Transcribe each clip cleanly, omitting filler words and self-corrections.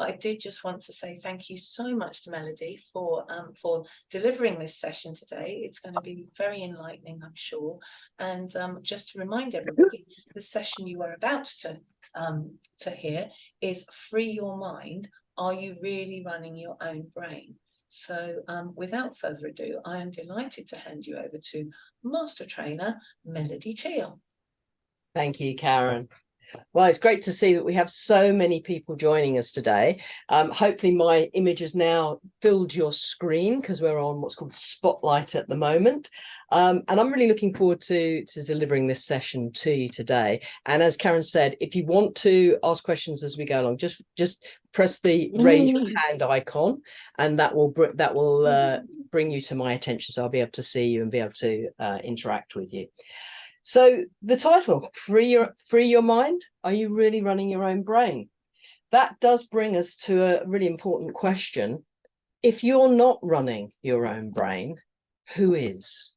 but I did just want to say thank you so much to Melody for delivering this session today. It's going to be very enlightening, I'm sure. And just to remind everybody, the session you are about to hear is Free Your Mind. Are you really running your own brain? So without further ado, I am delighted to hand you over to Master Trainer Melody Cheal. Thank you, Karen. Well, it's great to see that we have so many people joining us today. Hopefully my image has now filled your screen because we're on what's called Spotlight at the moment. And I'm really looking forward to delivering this session to you today. And as Karen said, if you want to ask questions as we go along, just press the raise your hand icon, and that will bring you to my attention. So I'll be able to see you and be able to interact with you. So the title, Free Your Mind, are you really running your own brain? That does bring us to a really important question. If you're not running your own brain, who is?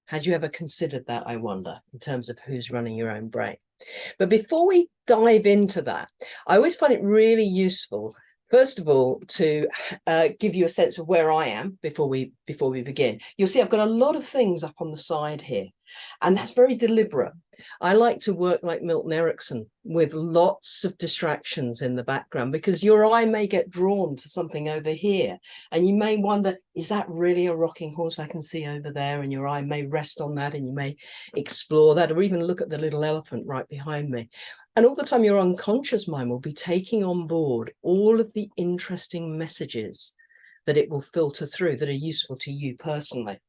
Had you ever considered that, I wonder, in terms of who's running your own brain? But before we dive into that, I always find it really useful, first of all, to give you a sense of where I am before we begin. You'll see I've got a lot of things up on the side here. And that's very deliberate. I like to work like Milton Erickson with lots of distractions in the background, because your eye may get drawn to something over here and you may wonder, is that really a rocking horse I can see over there? And your eye may rest on that and you may explore that, or even look at the little elephant right behind me. And all the time your unconscious mind will be taking on board all of the interesting messages that it will filter through that are useful to you personally.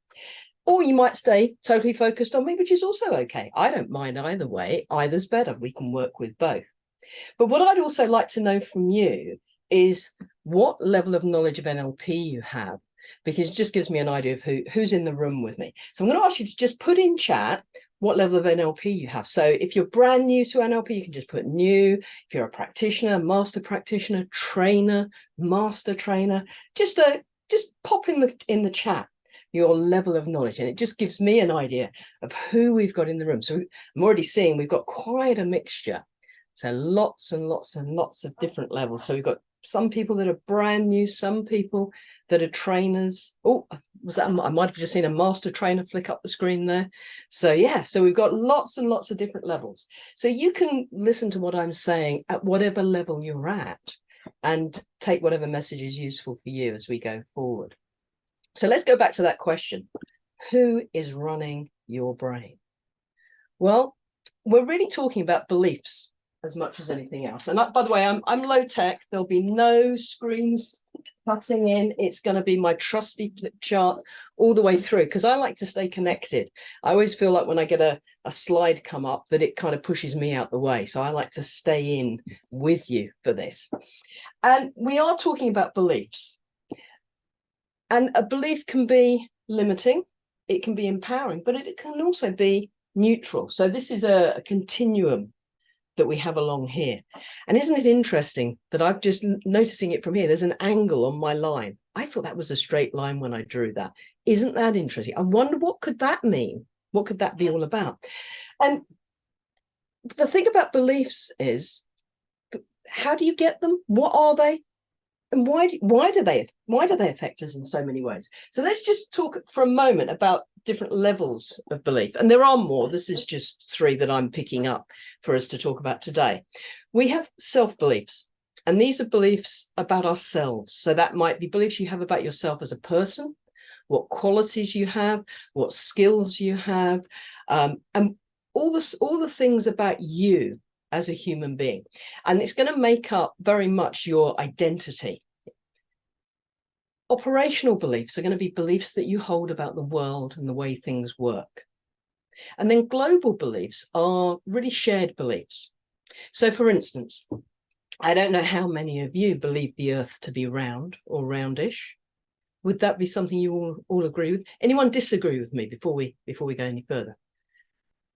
Or you might stay totally focused on me, which is also okay. I don't mind either way. Either's better. We can work with both. But what I'd also like to know from you is what level of knowledge of NLP you have, because it just gives me an idea of who's in the room with me. So I'm going to ask you to just put in chat what level of NLP you have. So if you're brand new to NLP, you can just put new. If you're a practitioner, master practitioner, trainer, master trainer, just pop in the chat your level of knowledge, and it just gives me an idea of who we've got in the room. So I'm already seeing we've got quite a mixture, so lots and lots and lots of different levels. So we've got some people that are brand new, some people that are trainers. Oh, was that, I might have just seen a master trainer flick up the screen there. So yeah, so we've got lots and lots of different levels, so you can listen to what I'm saying at whatever level you're at and take whatever message is useful for you as we go forward. So let's go back to that question. Who is running your brain? Well, we're really talking about beliefs as much as anything else. And by the way, I'm low tech. There'll be no screens cutting in. It's going to be my trusty flip chart all the way through, because I like to stay connected. I always feel like when I get a slide come up that it kind of pushes me out the way. So I like to stay in with you for this. And we are talking about beliefs. And a belief can be limiting, it can be empowering, but it can also be neutral. So this is a continuum that we have along here. And isn't it interesting that I'm just noticing it from here? There's an angle on my line. I thought that was a straight line when I drew that. Isn't that interesting? I wonder, what could that mean? What could that be all about? And the thing about beliefs is, how do you get them? What are they? And why do they affect us in so many ways? So let's just talk for a moment about different levels of belief. And there are more. This is just 3 that I'm picking up for us to talk about today. We have self-beliefs, and these are beliefs about ourselves. So that might be beliefs you have about yourself as a person, what qualities you have, what skills you have, and all the things about you as a human being. And it's going to make up very much your identity. Operational beliefs are going to be beliefs that you hold about the world and the way things work. And then global beliefs are really shared beliefs. So for instance, I don't know how many of you believe the earth to be round or roundish. Would that be something you all agree with? Anyone disagree with me before we go any further?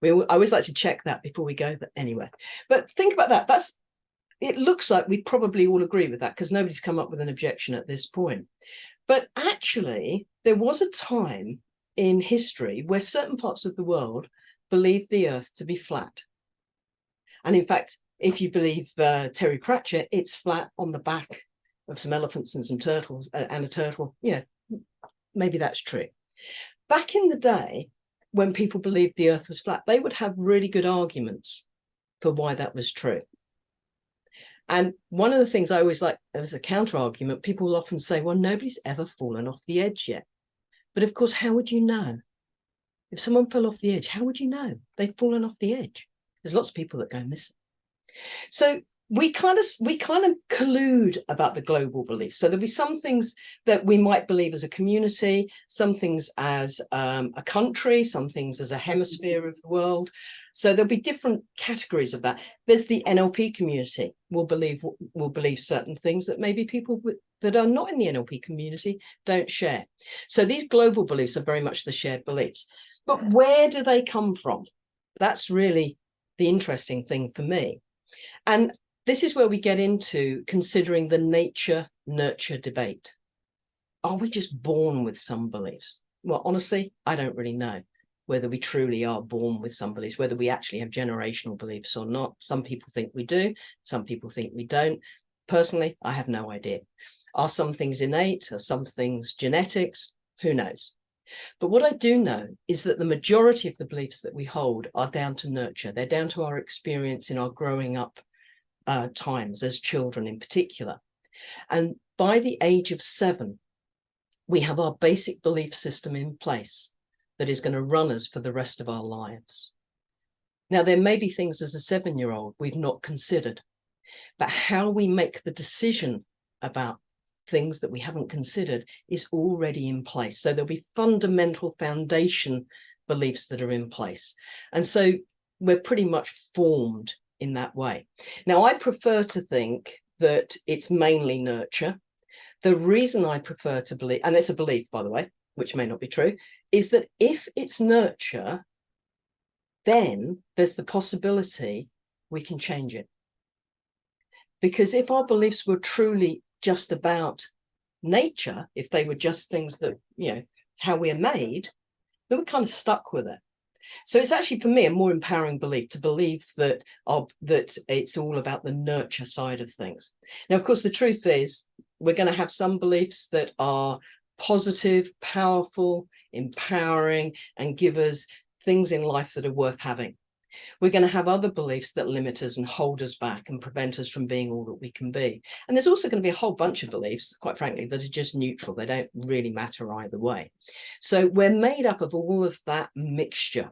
I always like to check that before we go anywhere. But think about that. It looks like we probably all agree with that, because nobody's come up with an objection at this point. But actually, there was a time in history where certain parts of the world believed the earth to be flat. And in fact, if you believe Terry Pratchett, it's flat on the back of some elephants and some turtles and a turtle. Yeah, maybe that's true. Back in the day, when people believed the earth was flat, they would have really good arguments for why that was true. And one of the things I always like as a counter argument, people will often say, well, nobody's ever fallen off the edge yet. But of course, how would you know? If someone fell off the edge, how would you know they've fallen off the edge? There's lots of people that go missing. So we kind of collude about the global beliefs. So there'll be some things that we might believe as a community, some things as a country, some things as a hemisphere of the world. So there'll be different categories of that. There's the NLP community will believe certain things that maybe people that are not in the NLP community don't share. So these global beliefs are very much the shared beliefs. But where do they come from? That's really the interesting thing for me. And this is where we get into considering the nature-nurture debate. Are we just born with some beliefs? Well, honestly, I don't really know whether we truly are born with some beliefs, whether we actually have generational beliefs or not. Some people think we do. Some people think we don't. Personally, I have no idea. Are some things innate? Are some things genetics? Who knows? But what I do know is that the majority of the beliefs that we hold are down to nurture. They're down to our experience in our growing up times as children in particular. And by the age of 7, we have our basic belief system in place that is going to run us for the rest of our lives. Now, there may be things as a 7-year-old we've not considered, but how we make the decision about things that we haven't considered is already in place. So there'll be fundamental foundation beliefs that are in place. And so we're pretty much formed in that way. Now, I prefer to think that it's mainly nurture. The reason I prefer to believe, and it's a belief, by the way, which may not be true, is that if it's nurture, then there's the possibility we can change it. Because if our beliefs were truly just about nature, if they were just things that, you know, how we're made, then we're kind of stuck with it. So it's actually, for me, a more empowering belief to believe that it's all about the nurture side of things. Now, of course, the truth is we're going to have some beliefs that are positive, powerful, empowering, and give us things in life that are worth having. We're going to have other beliefs that limit us and hold us back and prevent us from being all that we can be. And there's also going to be a whole bunch of beliefs, quite frankly, that are just neutral. They don't really matter either way. So we're made up of all of that mixture.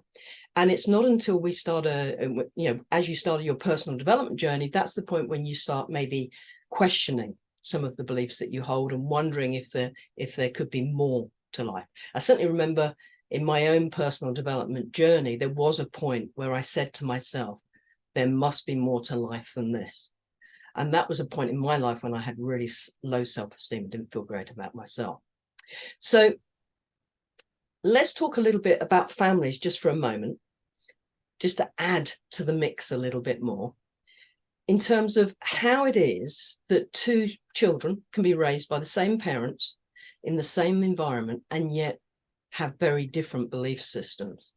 And it's not until we start as you start your personal development journey, that's the point when you start maybe questioning some of the beliefs that you hold and wondering if there could be more to life. I certainly remember in my own personal development journey, there was a point where I said to myself, there must be more to life than this. And that was a point in my life when I had really low self-esteem and didn't feel great about myself. So let's talk a little bit about families just for a moment, just to add to the mix a little bit more, in terms of how it is that 2 children can be raised by the same parents in the same environment and yet have very different belief systems.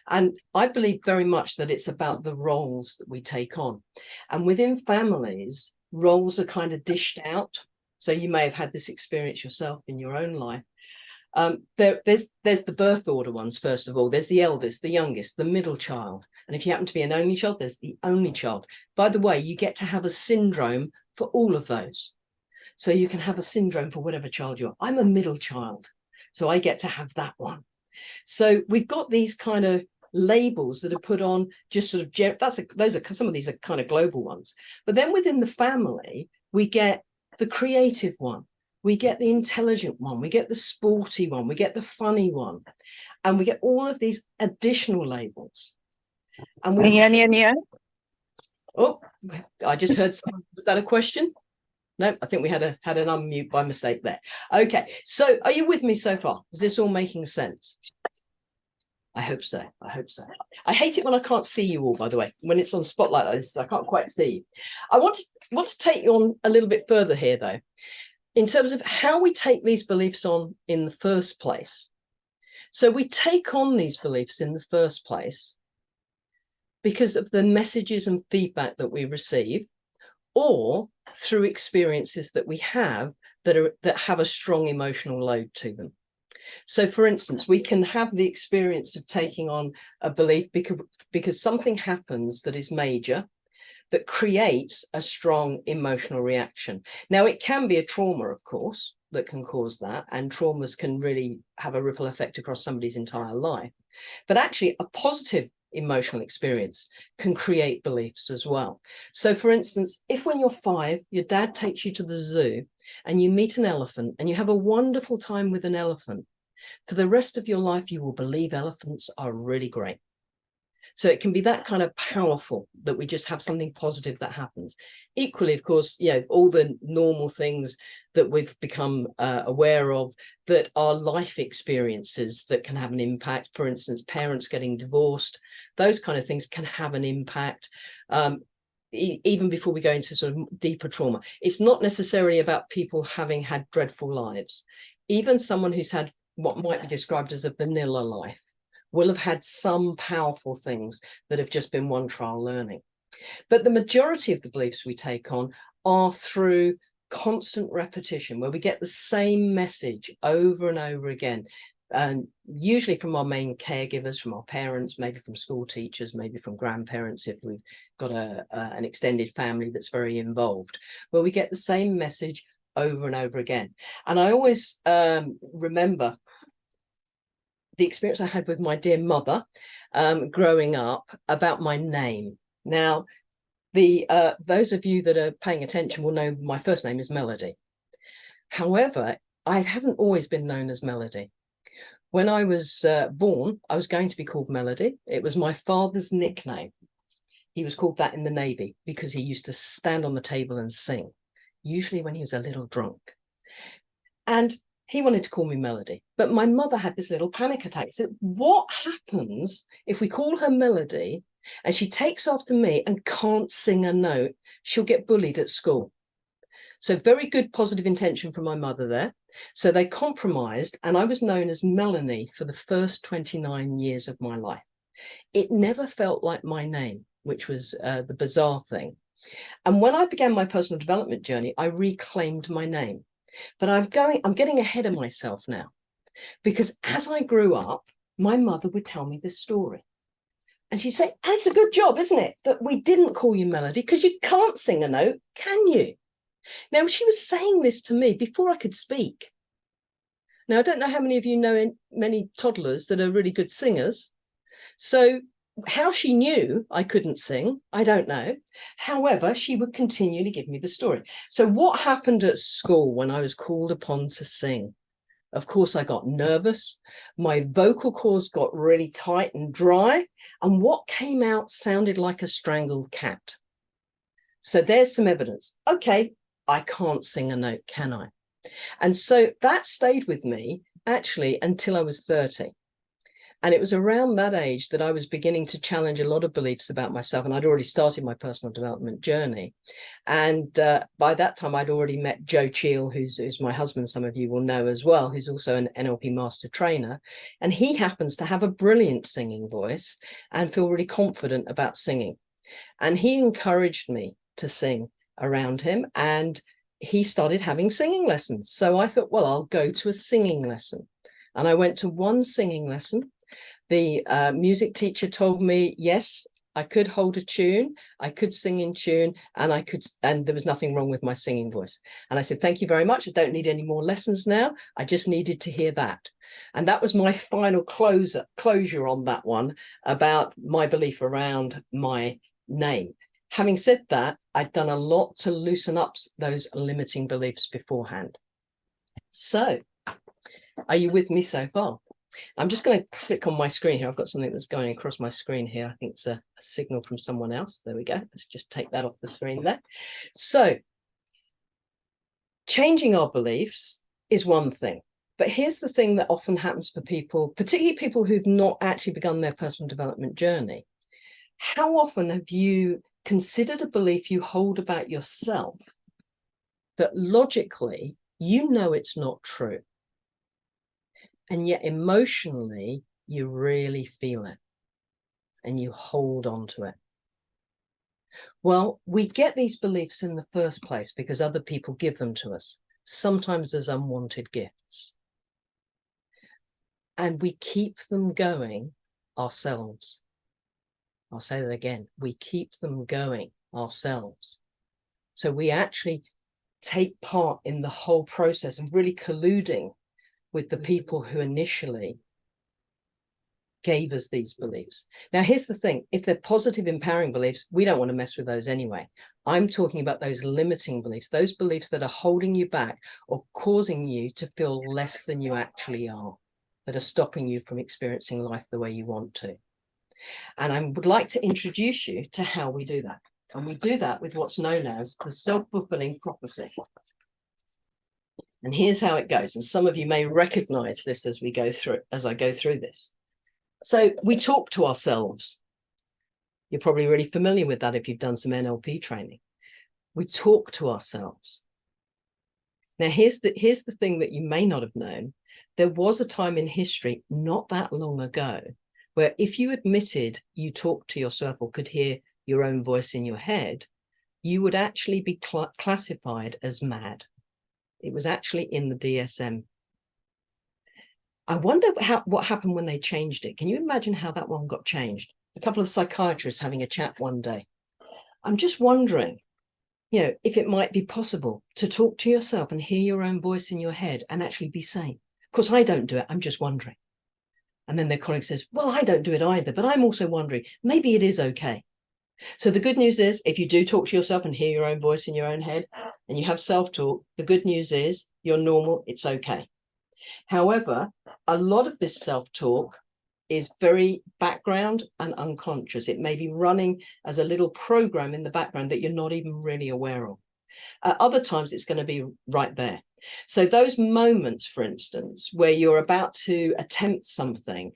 And I believe very much that it's about the roles that we take on. And within families, roles are kind of dished out. So you may have had this experience yourself in your own life. There's the birth order ones, first of all. There's the eldest, the youngest, the middle child. And if you happen to be an only child, there's the only child. By the way, you get to have a syndrome for all of those. So you can have a syndrome for whatever child you are. I'm a middle child, so I get to have that one. So we've got these kind of labels that are put on just sort of, those are some of these are kind of global ones. But then within the family, we get the creative one. We get the intelligent one, we get the sporty one, we get the funny one, and we get all of these additional labels. And we Oh, I just heard someone. Was that a question? No, I think we had an unmute by mistake there. Okay, so are you with me so far? Is this all making sense? I hope so. I hope so. I hate it when I can't see you all, by the way, when it's on spotlight like this, I can't quite see you. I want to take you on a little bit further here, though, in terms of how we take these beliefs on in the first place. So we take on these beliefs in the first place because of the messages and feedback that we receive, or through experiences that we have that have a strong emotional load to them. So, for instance, we can have the experience of taking on a belief because something happens that is major, that creates a strong emotional reaction. Now, it can be a trauma, of course, that can cause that, and traumas can really have a ripple effect across somebody's entire life. But actually, a positive emotional experience can create beliefs as well. So, for instance, if when you're 5, your dad takes you to the zoo and you meet an elephant and you have a wonderful time with an elephant, for the rest of your life, you will believe elephants are really great. So it can be that kind of powerful that we just have something positive that happens. Equally, of course, all the normal things that we've become aware of that are life experiences that can have an impact. For instance, parents getting divorced, those kind of things can have an impact. Even before we go into sort of deeper trauma, it's not necessarily about people having had dreadful lives. Even someone who's had what might be described as a vanilla life will have had some powerful things that have just been one trial learning. But the majority of the beliefs we take on are through constant repetition, where we get the same message over and over again, and usually from our main caregivers, from our parents, maybe from school teachers, maybe from grandparents if we've got an extended family that's very involved, where we get the same message over and over again. And I always remember the experience I had with my dear mother growing up about my name. Now, those of you that are paying attention will know my first name is Melody. However, I haven't always been known as Melody. When I was born, I was going to be called Melody. It was my father's nickname. He was called that in the Navy because he used to stand on the table and sing, usually when he was a little drunk. And he wanted to call me Melody, but my mother had this little panic attack. Said, what happens if we call her Melody and she takes after me and can't sing a note? She'll get bullied at school. So very good positive intention from my mother there. So they compromised, and I was known as Melanie for the first 29 years of my life. It never felt like my name, which was the bizarre thing. And when I began my personal development journey, I reclaimed my name. But I'm getting ahead of myself now, because as I grew up, my mother would tell me this story. And she'd say, it's a good job, isn't it, that we didn't call you Melody, because you can't sing a note, can you? Now, she was saying this to me before I could speak. Now, I don't know how many of you know many toddlers that are really good singers. So how she knew I couldn't sing, I don't know. However, she would continue to give me the story. So what happened at school when I was called upon to sing? Of course, I got nervous. My vocal cords got really tight and dry. And what came out sounded like a strangled cat. So there's some evidence. Okay, I can't sing a note, can I? And so that stayed with me actually until I was 30. And it was around that age that I was beginning to challenge a lot of beliefs about myself. And I'd already started my personal development journey. And by that time, I'd already met Cheal, who's my husband, some of you will know as well, who's also an NLP master trainer. And he happens to have a brilliant singing voice and feel really confident about singing. And he encouraged me to sing around him. And he started having singing lessons. So I thought, well, I'll go to a singing lesson. And I went to one singing lesson. The music teacher told me, yes, I could hold a tune, I could sing in tune, and there was nothing wrong with my singing voice. And I said, thank you very much. I don't need any more lessons now. I just needed to hear that. And that was my final closure on that one about my belief around my name. Having said that, I'd done a lot to loosen up those limiting beliefs beforehand. So, are you with me so far? I'm just going to click on my screen here. I've got something that's going across my screen here. I think it's a signal from someone else. There we go. Let's just take that off the screen there. So, changing our beliefs is one thing. But here's the thing that often happens for people, particularly people who've not actually begun their personal development journey. How often have you considered a belief you hold about yourself that logically you know it's not true, and yet emotionally you really feel it? and you hold on to it. Well, we get these beliefs in the first place because other people give them to us, sometimes as unwanted gifts. And we keep them going ourselves. I'll say that again. We keep them going ourselves. So we actually take part in the whole process of really colluding with the people who initially gave us these beliefs. Now, here's the thing. If they're positive, empowering beliefs, we don't want to mess with those anyway. I'm talking about those limiting beliefs, those beliefs that are holding you back or causing you to feel less than you actually are, that are stopping you from experiencing life the way you want to. And I would like to introduce you to how we do that. And we do that with what's known as the self-fulfilling prophecy. And here's how it goes. And some of you may recognize this as we go through, as I go through this. So we talk to ourselves. You're probably really familiar with that if you've done some NLP training. We talk to ourselves. Now, here's the thing that you may not have known. There was a time in history not that long ago where if you admitted you talked to yourself or could hear your own voice in your head, you would actually be classified as mad. It was actually in the DSM. I wonder what happened when they changed it. Can you imagine how that one got changed? A couple of psychiatrists having a chat one day. I'm just wondering, if it might be possible to talk to yourself and hear your own voice in your head and actually be sane. Of course, I don't do it. I'm just wondering. And then their colleague says, well, I don't do it either, but I'm also wondering, maybe it is okay. So the good news is, if you do talk to yourself and hear your own voice in your own head and you have self-talk, the good news is you're normal, it's okay. However, a lot of this self-talk is very background and unconscious. It may be running as a little program in the background that you're not even really aware of. Other times it's going to be right there. So those moments, for instance, where you're about to attempt something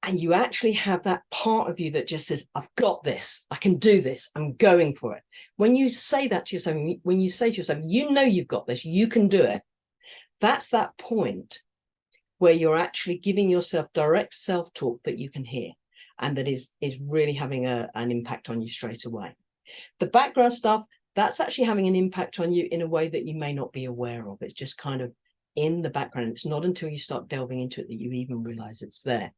and you actually have that part of you that just says, I've got this, I can do this, I'm going for it. When you say that to yourself, when you say to yourself, you've got this, you can do it. That's that point where you're actually giving yourself direct self-talk that you can hear and that is really having an impact on you straight away. The background stuff, that's actually having an impact on you in a way that you may not be aware of. It's just kind of in the background. It's not until you start delving into it that you even realize it's there.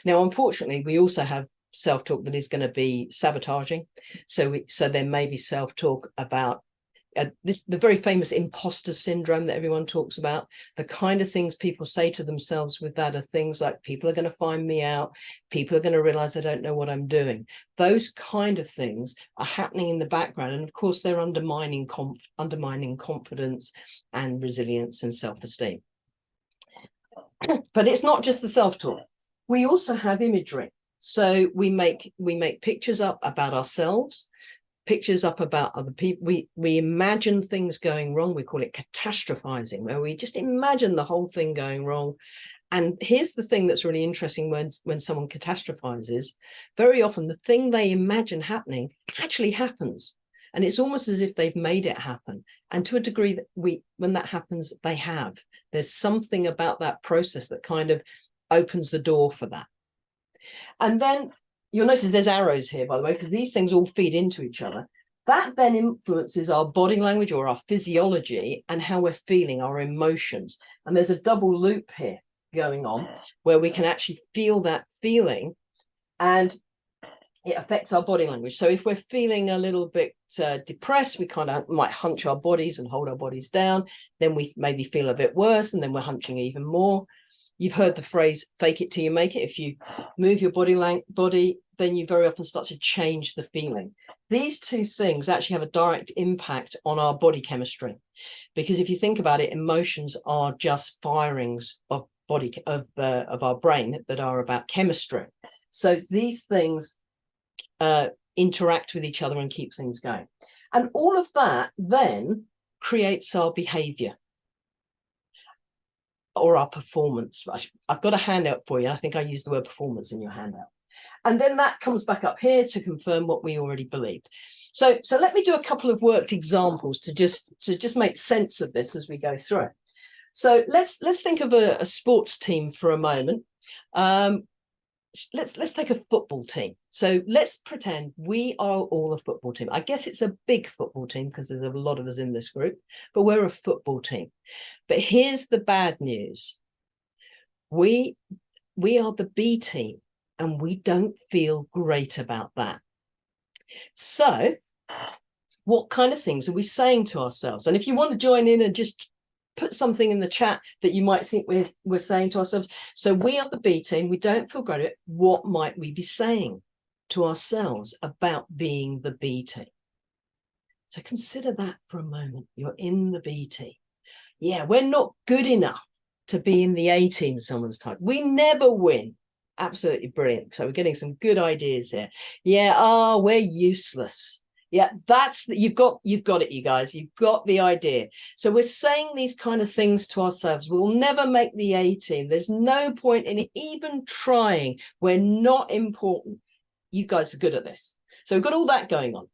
Now, unfortunately, we also have self-talk that is going to be sabotaging. So there may be self-talk about the very famous imposter syndrome that everyone talks about. The kind of things people say to themselves with that are things like, people are going to find me out, people are going to realize I don't know what I'm doing. Those kind of things are happening in the background, and of course they're undermining confidence and resilience and self-esteem. But it's not just the self-talk. We also have imagery. So we make pictures up about ourselves, pictures up about other people. We imagine things going wrong. We call it catastrophizing, where we just imagine the whole thing going wrong. And here's the thing that's really interesting: when someone catastrophizes, very often the thing they imagine happening actually happens. And it's almost as if they've made it happen. And to a degree that when that happens, they have. There's something about that process that kind of opens the door for that. And then you'll notice there's arrows here, by the way, because these things all feed into each other. That then influences our body language or our physiology and how we're feeling, our emotions. And there's a double loop here going on where we can actually feel that feeling and it affects our body language. So if we're feeling a little bit depressed, we kind of might hunch our bodies and hold our bodies down. Then we maybe feel a bit worse and then we're hunching even more. You've heard the phrase, fake it till you make it. If you move your body, then you very often start to change the feeling. These two things actually have a direct impact on our body chemistry. Because if you think about it, emotions are just firings of our brain that are about chemistry. So these things interact with each other and keep things going. And all of that then creates our behavior or our performance. I've got a handout for you. I think I used the word performance in your handout. And then that comes back up here to confirm what we already believed. So let me do a couple of worked examples to just make sense of this as we go through it. So let's think of a sports team for a moment. let's take a football team. So let's pretend we are all a football team. I guess it's a big football team because there's a lot of us in this group, but we're a football team. But here's the bad news. We are the B team, and we don't feel great about that. So what kind of things are we saying to ourselves? And if you want to join in and just put something in the chat that you might think we're saying to ourselves. So we are the B team, we don't feel great. What might we be saying to ourselves about being the B team? So consider that for a moment. You're in the B team. Yeah, we're not good enough to be in the A team, someone's type. We never win. Absolutely brilliant. So we're getting some good ideas here. Yeah, we're useless. Yeah, you've got it, you guys. You've got the idea. So we're saying these kind of things to ourselves. We'll never make the A team. There's no point in even trying. We're not important. You guys are good at this. So we've got all that going on.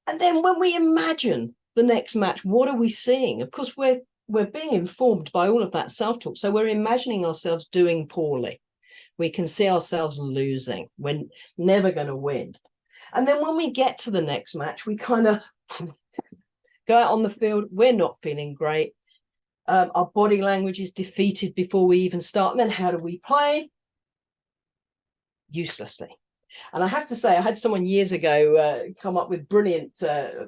And then when we imagine the next match, what are we seeing? Of course, we're being informed by all of that self-talk. So we're imagining ourselves doing poorly. We can see ourselves losing. We're never going to win. And then when we get to the next match, we kind of go out on the field. We're not feeling great. Our body language is defeated before we even start. And then how do we play? Uselessly. And I have to say, I had someone years ago come up with brilliant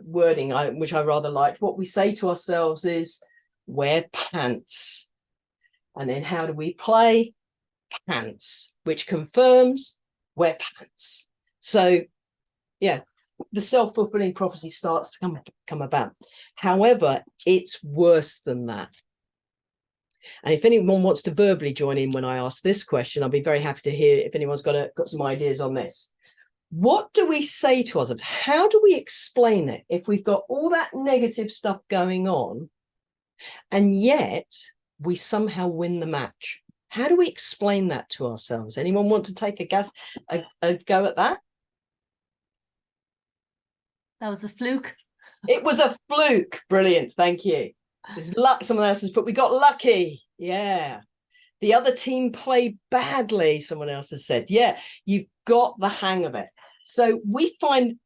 wording, which I rather liked. What we say to ourselves is, wear pants. And then how do we play? Pants, which confirms wear pants. So yeah, the self-fulfilling prophecy starts to come about. However, it's worse than that. And if anyone wants to verbally join in when I ask this question, I'll be very happy to hear if anyone's got some ideas on this. What do we say to ourselves? How do we explain it if we've got all that negative stuff going on and yet we somehow win the match? How do we explain that to ourselves? Anyone want to take a go at that? That was a fluke. It was a fluke. Brilliant. Thank you. There's luck. Someone else has put, we got lucky. Yeah. The other team played badly. Someone else has said, yeah, you've got the hang of it. So we find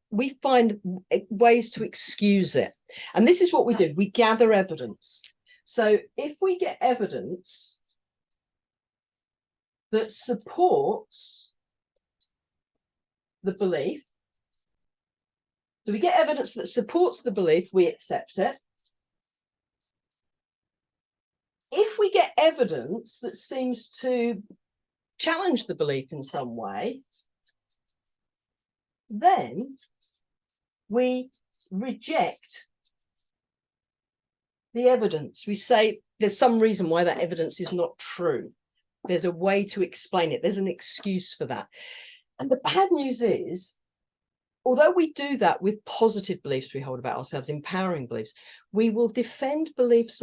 ways to excuse it. And this is what we do. We gather evidence. So if we get evidence that supports the belief, so we get evidence that supports the belief, we accept it. If we get evidence that seems to challenge the belief in some way, then we reject the evidence. We say there's some reason why that evidence is not true. There's a way to explain it. There's an excuse for that. And the bad news is, although we do that with positive beliefs we hold about ourselves, empowering beliefs, we will defend beliefs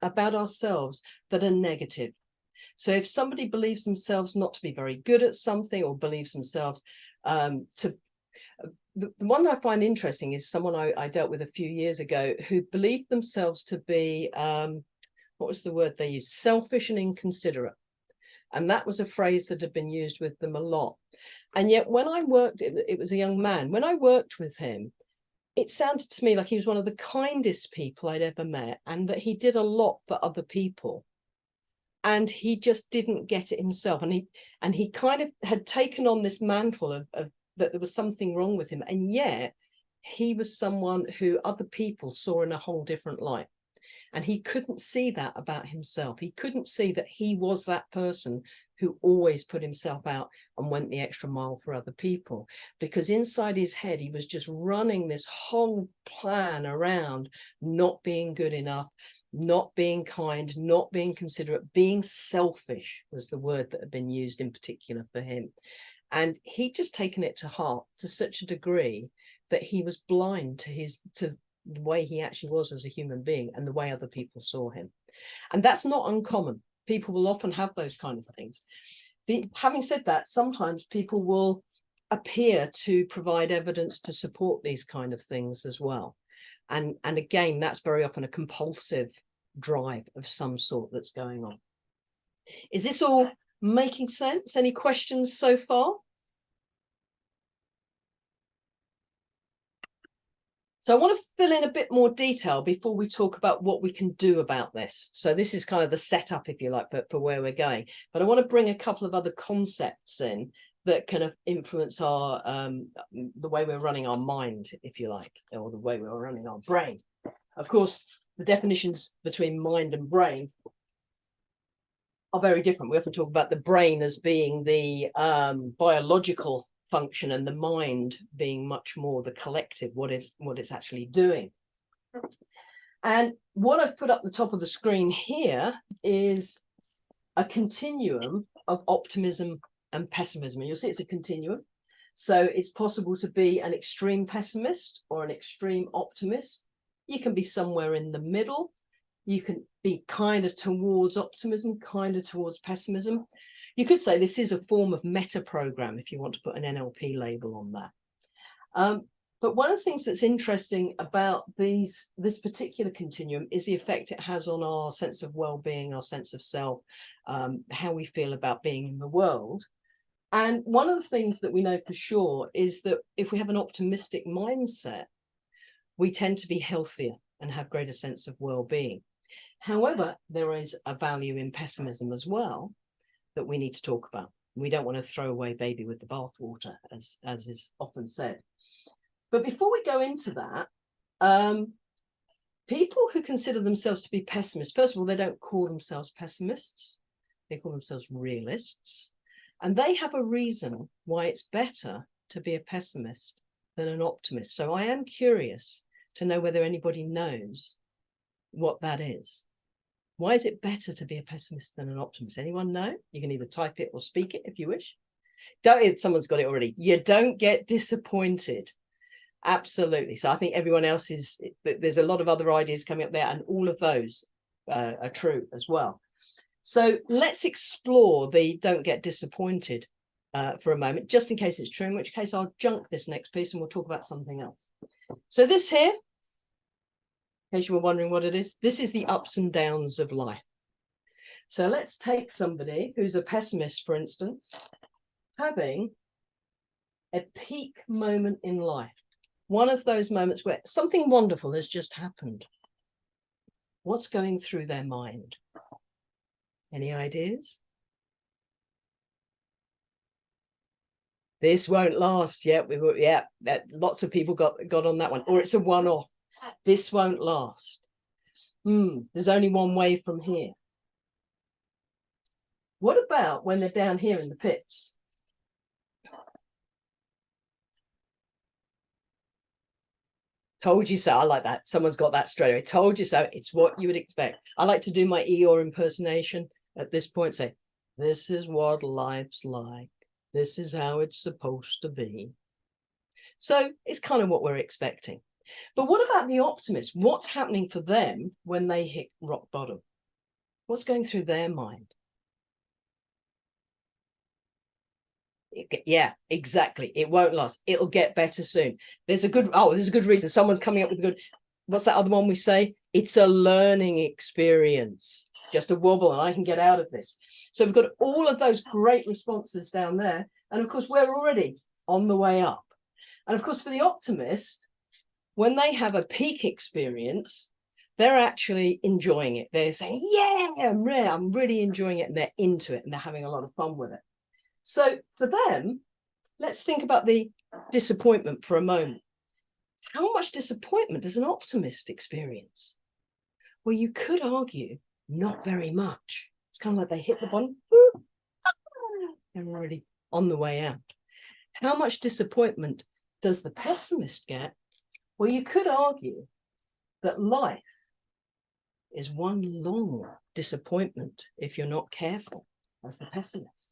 about ourselves that are negative. So if somebody believes themselves not to be very good at something, or believes themselves the one I find interesting is someone I dealt with a few years ago who believed themselves to be, what was the word they used? Selfish and inconsiderate. And that was a phrase that had been used with them a lot. And yet when I worked, it was a young man, when I worked with him, it sounded to me like he was one of the kindest people I'd ever met, and that he did a lot for other people. And he just didn't get it himself. And he kind of had taken on this mantle of that there was something wrong with him. And yet he was someone who other people saw in a whole different light. And he couldn't see that about himself. He couldn't see that he was that person who always put himself out and went the extra mile for other people, because inside his head, he was just running this whole plan around not being good enough, not being kind, not being considerate, being selfish was the word that had been used in particular for him. And he'd just taken it to heart to such a degree that he was blind to the way he actually was as a human being and the way other people saw him. And that's not uncommon. People will often have those kind of things. Having said that, sometimes people will appear to provide evidence to support these kind of things as well. And again, that's very often a compulsive drive of some sort that's going on. Is this all Making sense? Any questions so far? So I want to fill in a bit more detail before we talk about what we can do about this. So this is kind of the setup, if you like, for where we're going. But I want to bring a couple of other concepts in that kind of influence our the way we're running our mind, if you like, or the way we're running our brain. Of course, the definitions between mind and brain are very different. We often talk about the brain as being the biological function and the mind being much more the collective, what it's actually doing. And what I've put up the top of the screen here is a continuum of optimism and pessimism. And you'll see it's a continuum. So it's possible to be an extreme pessimist or an extreme optimist. You can be somewhere in the middle. You can be kind of towards optimism, kind of towards pessimism. You could say this is a form of meta program if you want to put an NLP label on that. But one of the things that's interesting about this particular continuum is the effect it has on our sense of well-being, our sense of self, how we feel about being in the world. And one of the things that we know for sure is that if we have an optimistic mindset, we tend to be healthier and have greater sense of well-being. However, there is a value in pessimism as well that we need to talk about. We don't want to throw away baby with the bathwater, as is often said. But before we go into that, people who consider themselves to be pessimists, first of all, they don't call themselves pessimists. They call themselves realists. And they have a reason why it's better to be a pessimist than an optimist. So I am curious to know whether anybody knows what that is. Why is it better to be a pessimist than an optimist? Anyone know? You can either type it or speak it if you wish. Someone's got it already. You don't get disappointed. Absolutely. So I think everyone else there's a lot of other ideas coming up there, and all of those are true as well. So let's explore the don't get disappointed for a moment, just in case it's true, in which case I'll junk this next piece and we'll talk about something else. So this here, in case you were wondering what it is, this is the ups and downs of life. So let's take somebody who's a pessimist, for instance, having a peak moment in life. One of those moments where something wonderful has just happened. What's going through their mind? Any ideas? This won't last. Yeah, lots of people got on that one. Or it's a one-off. This won't last. There's only one way from here. What about when they're down here in the pits? Told you so. I like that. Someone's got that straight away. Told you so. It's what you would expect. I like to do my Eeyore impersonation at this point. Say, this is what life's like. This is how it's supposed to be. So it's kind of what we're expecting. But what about the optimists? What's happening for them when they hit rock bottom? What's going through their mind? Yeah, exactly. It won't last. It'll get better soon. There's a good reason. Someone's coming up with a good, what's that other one we say? It's a learning experience. It's just a wobble and I can get out of this. So we've got all of those great responses down there. And of course, we're already on the way up. And of course, for the optimist, when they have a peak experience, they're actually enjoying it. They're saying, yeah, I'm really enjoying it. And they're into it and they're having a lot of fun with it. So for them, let's think about the disappointment for a moment. How much disappointment does an optimist experience? Well, you could argue not very much. It's kind of like they hit the button, they're already on the way out. How much disappointment does the pessimist get? Well, you could argue that life is one long disappointment if you're not careful as the pessimist.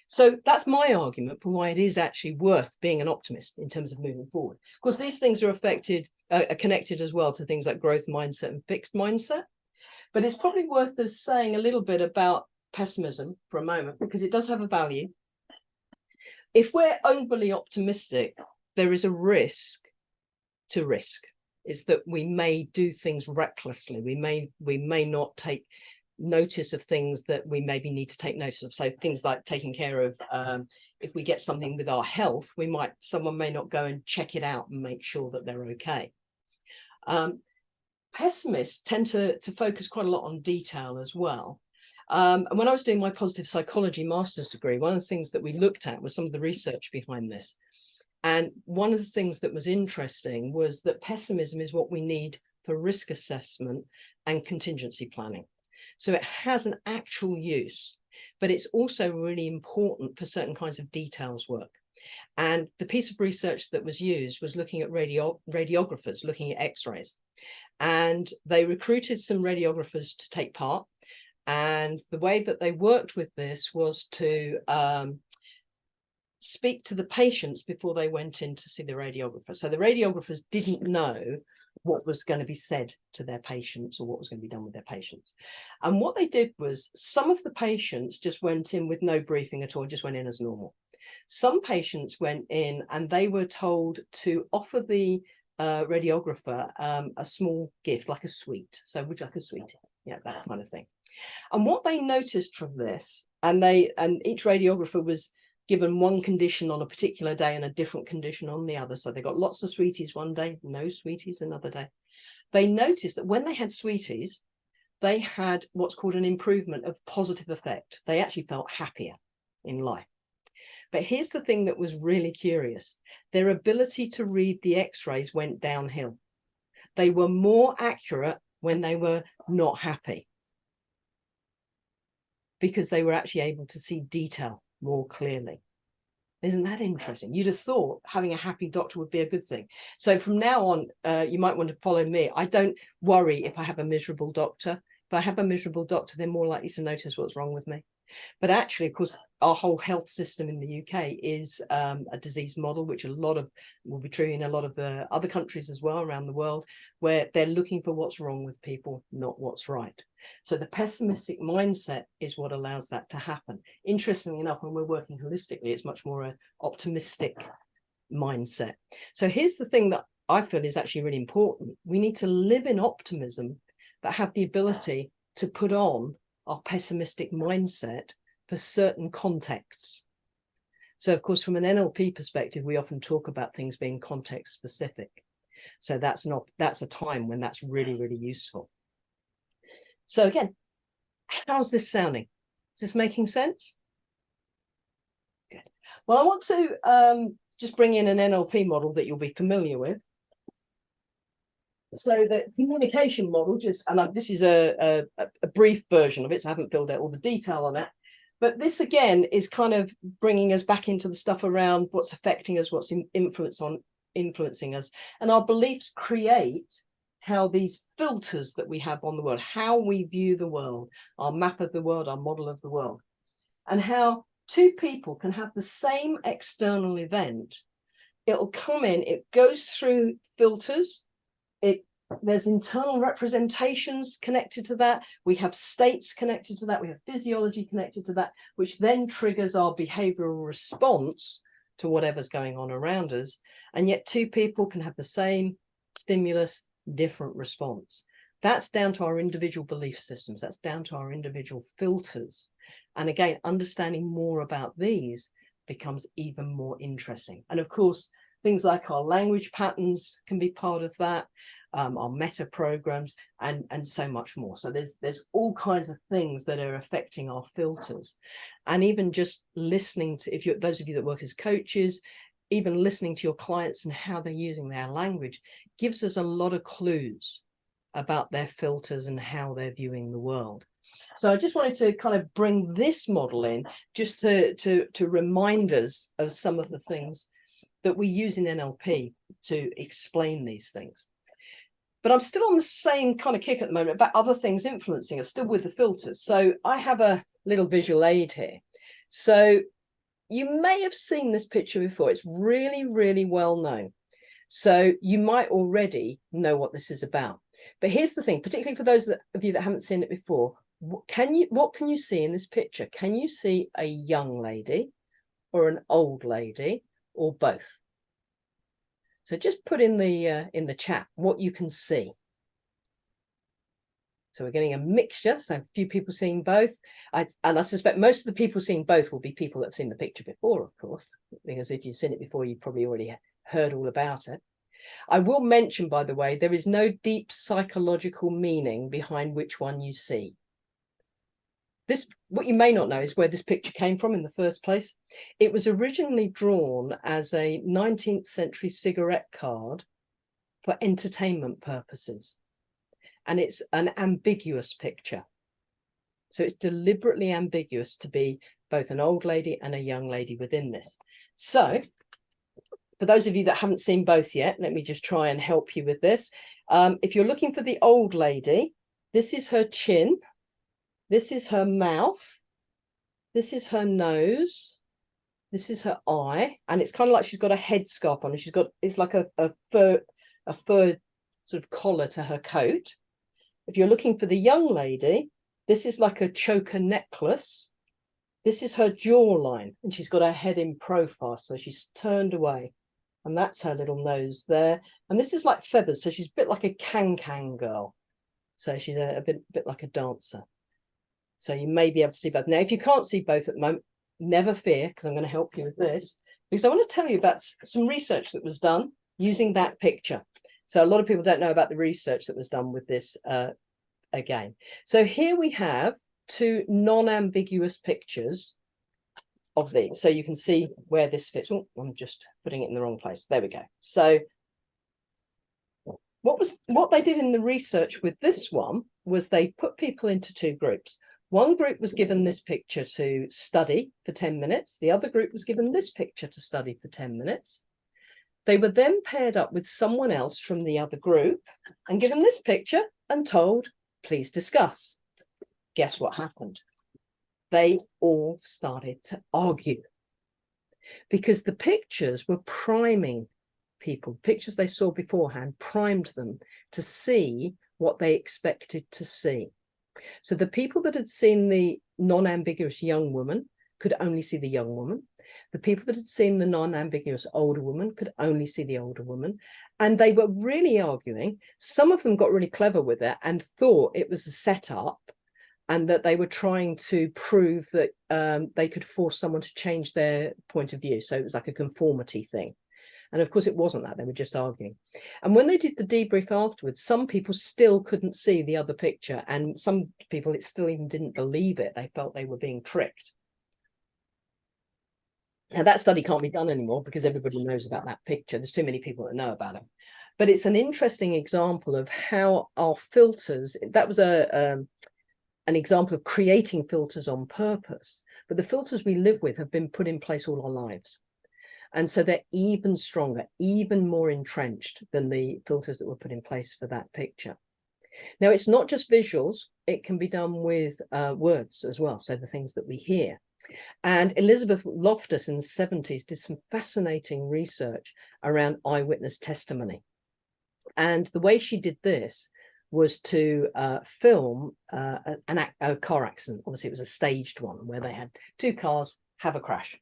So that's my argument for why it is actually worth being an optimist in terms of moving forward. Of course, these things are connected as well to things like growth mindset and fixed mindset. But it's probably worth us saying a little bit about pessimism for a moment, because it does have a value. If we're overly optimistic, there is a risk to risk. It's that we may do things recklessly. We may not take notice of things that we maybe need to take notice of. So things like taking care of, if we get something with our health, someone may not go and check it out and make sure that they're okay. Pessimists tend to focus quite a lot on detail as well. And when I was doing my positive psychology master's degree, one of the things that we looked at was some of the research behind this. And one of the things that was interesting was that pessimism is what we need for risk assessment and contingency planning. So it has an actual use, but it's also really important for certain kinds of details work. And the piece of research that was used was looking at radiographers, looking at X-rays. And they recruited some radiographers to take part. And the way that they worked with this was to speak to the patients before they went in to see the radiographer. So the radiographers didn't know what was going to be said to their patients or what was going to be done with their patients. And what they did was some of the patients just went in with no briefing at all, just went in as normal. Some patients went in and they were told to offer the radiographer a small gift, like a sweet. So would you like a sweet? Yeah, that kind of thing. And what they noticed from this, and each radiographer was given one condition on a particular day and a different condition on the other. So they got lots of sweeties one day, no sweeties another day. They noticed that when they had sweeties, they had what's called an improvement of positive effect. They actually felt happier in life. But here's the thing that was really curious. Their ability to read the X-rays went downhill. They were more accurate when they were not happy, because they were actually able to see detail more clearly. Isn't that interesting? You'd have thought having a happy doctor would be a good thing. So from now on, you might want to follow me. I don't worry if I have a miserable doctor. If I have a miserable doctor, they're more likely to notice what's wrong with me. But actually, of course, our whole health system in the UK is a disease model, which will be true in a lot of the other countries as well around the world, where they're looking for what's wrong with people, not what's right. So the pessimistic mindset is what allows that to happen. Interestingly enough, when we're working holistically, it's much more an optimistic mindset. So here's the thing that I feel is actually really important. We need to live in optimism, but have the ability to put on our pessimistic mindset for certain contexts. So of course, from an NLP perspective, we often talk about things being context specific. So that's a time when that's really, really useful. So again, how's this sounding? Is this making sense? Good. Well, I want to just bring in an NLP model that you'll be familiar with. So the communication model, this is a brief version of it, so I haven't filled out all the detail on it. But this again is kind of bringing us back into the stuff around what's affecting us, what's influencing us, and our beliefs create how these filters that we have on the world, how we view the world, our map of the world, our model of the world, and how two people can have the same external event. It'll come in, it goes through filters. There's internal representations connected to that. We have states connected to that. We have physiology connected to that, which then triggers our behavioral response to whatever's going on around us. And yet two people can have the same stimulus, different response. That's down to our individual belief systems. That's down to our individual filters. And again, understanding more about these becomes even more interesting. And of course, things like our language patterns can be part of that, our meta programs, and so much more. So there's all kinds of things that are affecting our filters. And even just listening to, those of you that work as coaches, even listening to your clients and how they're using their language gives us a lot of clues about their filters and how they're viewing the world. So I just wanted to kind of bring this model in just to remind us of some of the things that we use in NLP to explain these things. But I'm still on the same kind of kick at the moment about other things influencing us, still with the filters. So I have a little visual aid here. So you may have seen this picture before. It's really, really well known. So you might already know what this is about. But here's the thing, particularly for those of you that haven't seen it before, what can you see in this picture? Can you see a young lady or an old lady or both? So just put in the chat what you can see. So we're getting a mixture, so a few people seeing both. And I suspect most of the people seeing both will be people that have seen the picture before, of course, because if you've seen it before, you've probably already heard all about it. I will mention, by the way, there is no deep psychological meaning behind which one you see. This, what you may not know is where this picture came from in the first place. It was originally drawn as a 19th century cigarette card for entertainment purposes. And it's an ambiguous picture. So it's deliberately ambiguous to be both an old lady and a young lady within this. So for those of you that haven't seen both yet, let me just try and help you with this. If you're looking for the old lady, this is her chin. This is her mouth. This is her nose. This is her eye. And it's kind of like she's got a headscarf on. And she's got, it's like a fur sort of collar to her coat. If you're looking for the young lady, this is like a choker necklace. This is her jawline, and she's got her head in profile, so she's turned away. And that's her little nose there. And this is like feathers, so she's a bit like a can-can girl. So she's a bit like a dancer. So you may be able to see both. Now, if you can't see both at the moment, never fear, because I'm going to help you with this. Because I want to tell you about some research that was done using that picture. So a lot of people don't know about the research that was done with this again. So here we have two non-ambiguous pictures of these. So you can see where this fits. Oh, I'm just putting it in the wrong place. There we go. So what they did in the research with this one was they put people into two groups. One group was given this picture to study for 10 minutes. The other group was given this picture to study for 10 minutes. They were then paired up with someone else from the other group and given this picture and told, please discuss. Guess what happened? They all started to argue because the pictures were priming people. Pictures they saw beforehand primed them to see what they expected to see. So the people that had seen the non-ambiguous young woman could only see the young woman. The people that had seen the non-ambiguous older woman could only see the older woman. And they were really arguing. Some of them got really clever with it and thought it was a setup and that they were trying to prove that they could force someone to change their point of view. So it was like a conformity thing. And of course, it wasn't that. They were just arguing. And when they did the debrief afterwards, some people still couldn't see the other picture. And some people, it still even didn't believe it. They felt they were being tricked. Now, that study can't be done anymore because everybody knows about that picture. There's too many people that know about it. But it's an interesting example of how our filters, that was an example of creating filters on purpose. But the filters we live with have been put in place all our lives. And so they're even stronger, even more entrenched than the filters that were put in place for that picture. Now, it's not just visuals. It can be done with words as well. So the things that we hear. And Elizabeth Loftus in the 70s did some fascinating research around eyewitness testimony. And the way she did this was to film a car accident. Obviously, it was a staged one where they had two cars have a crash.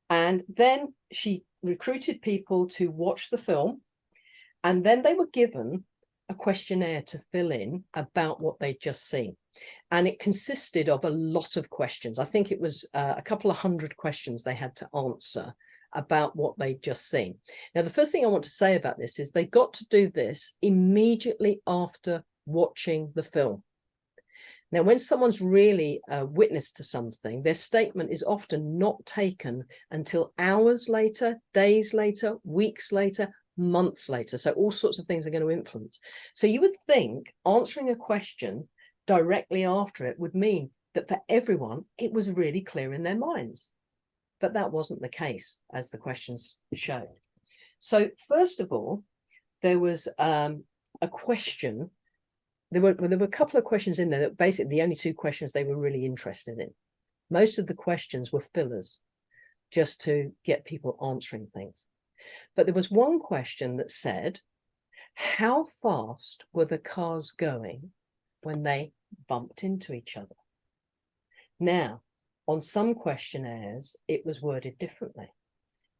And then she recruited people to watch the film. And then they were given a questionnaire to fill in about what they'd just seen. And it consisted of a lot of questions. I think it was a couple of hundred questions they had to answer about what they'd just seen. Now, the first thing I want to say about this is they got to do this immediately after watching the film. Now, when someone's really witness to something, their statement is often not taken until hours later, days later, weeks later, months later. So all sorts of things are going to influence. So you would think answering a question directly after it would mean that for everyone, it was really clear in their minds. But that wasn't the case, as the questions showed. So first of all, there was a question. There were a couple of questions in there that basically the only two questions they were really interested in. Most of the questions were fillers, just to get people answering things. But there was one question that said, how fast were the cars going when they bumped into each other? Now, on some questionnaires, it was worded differently.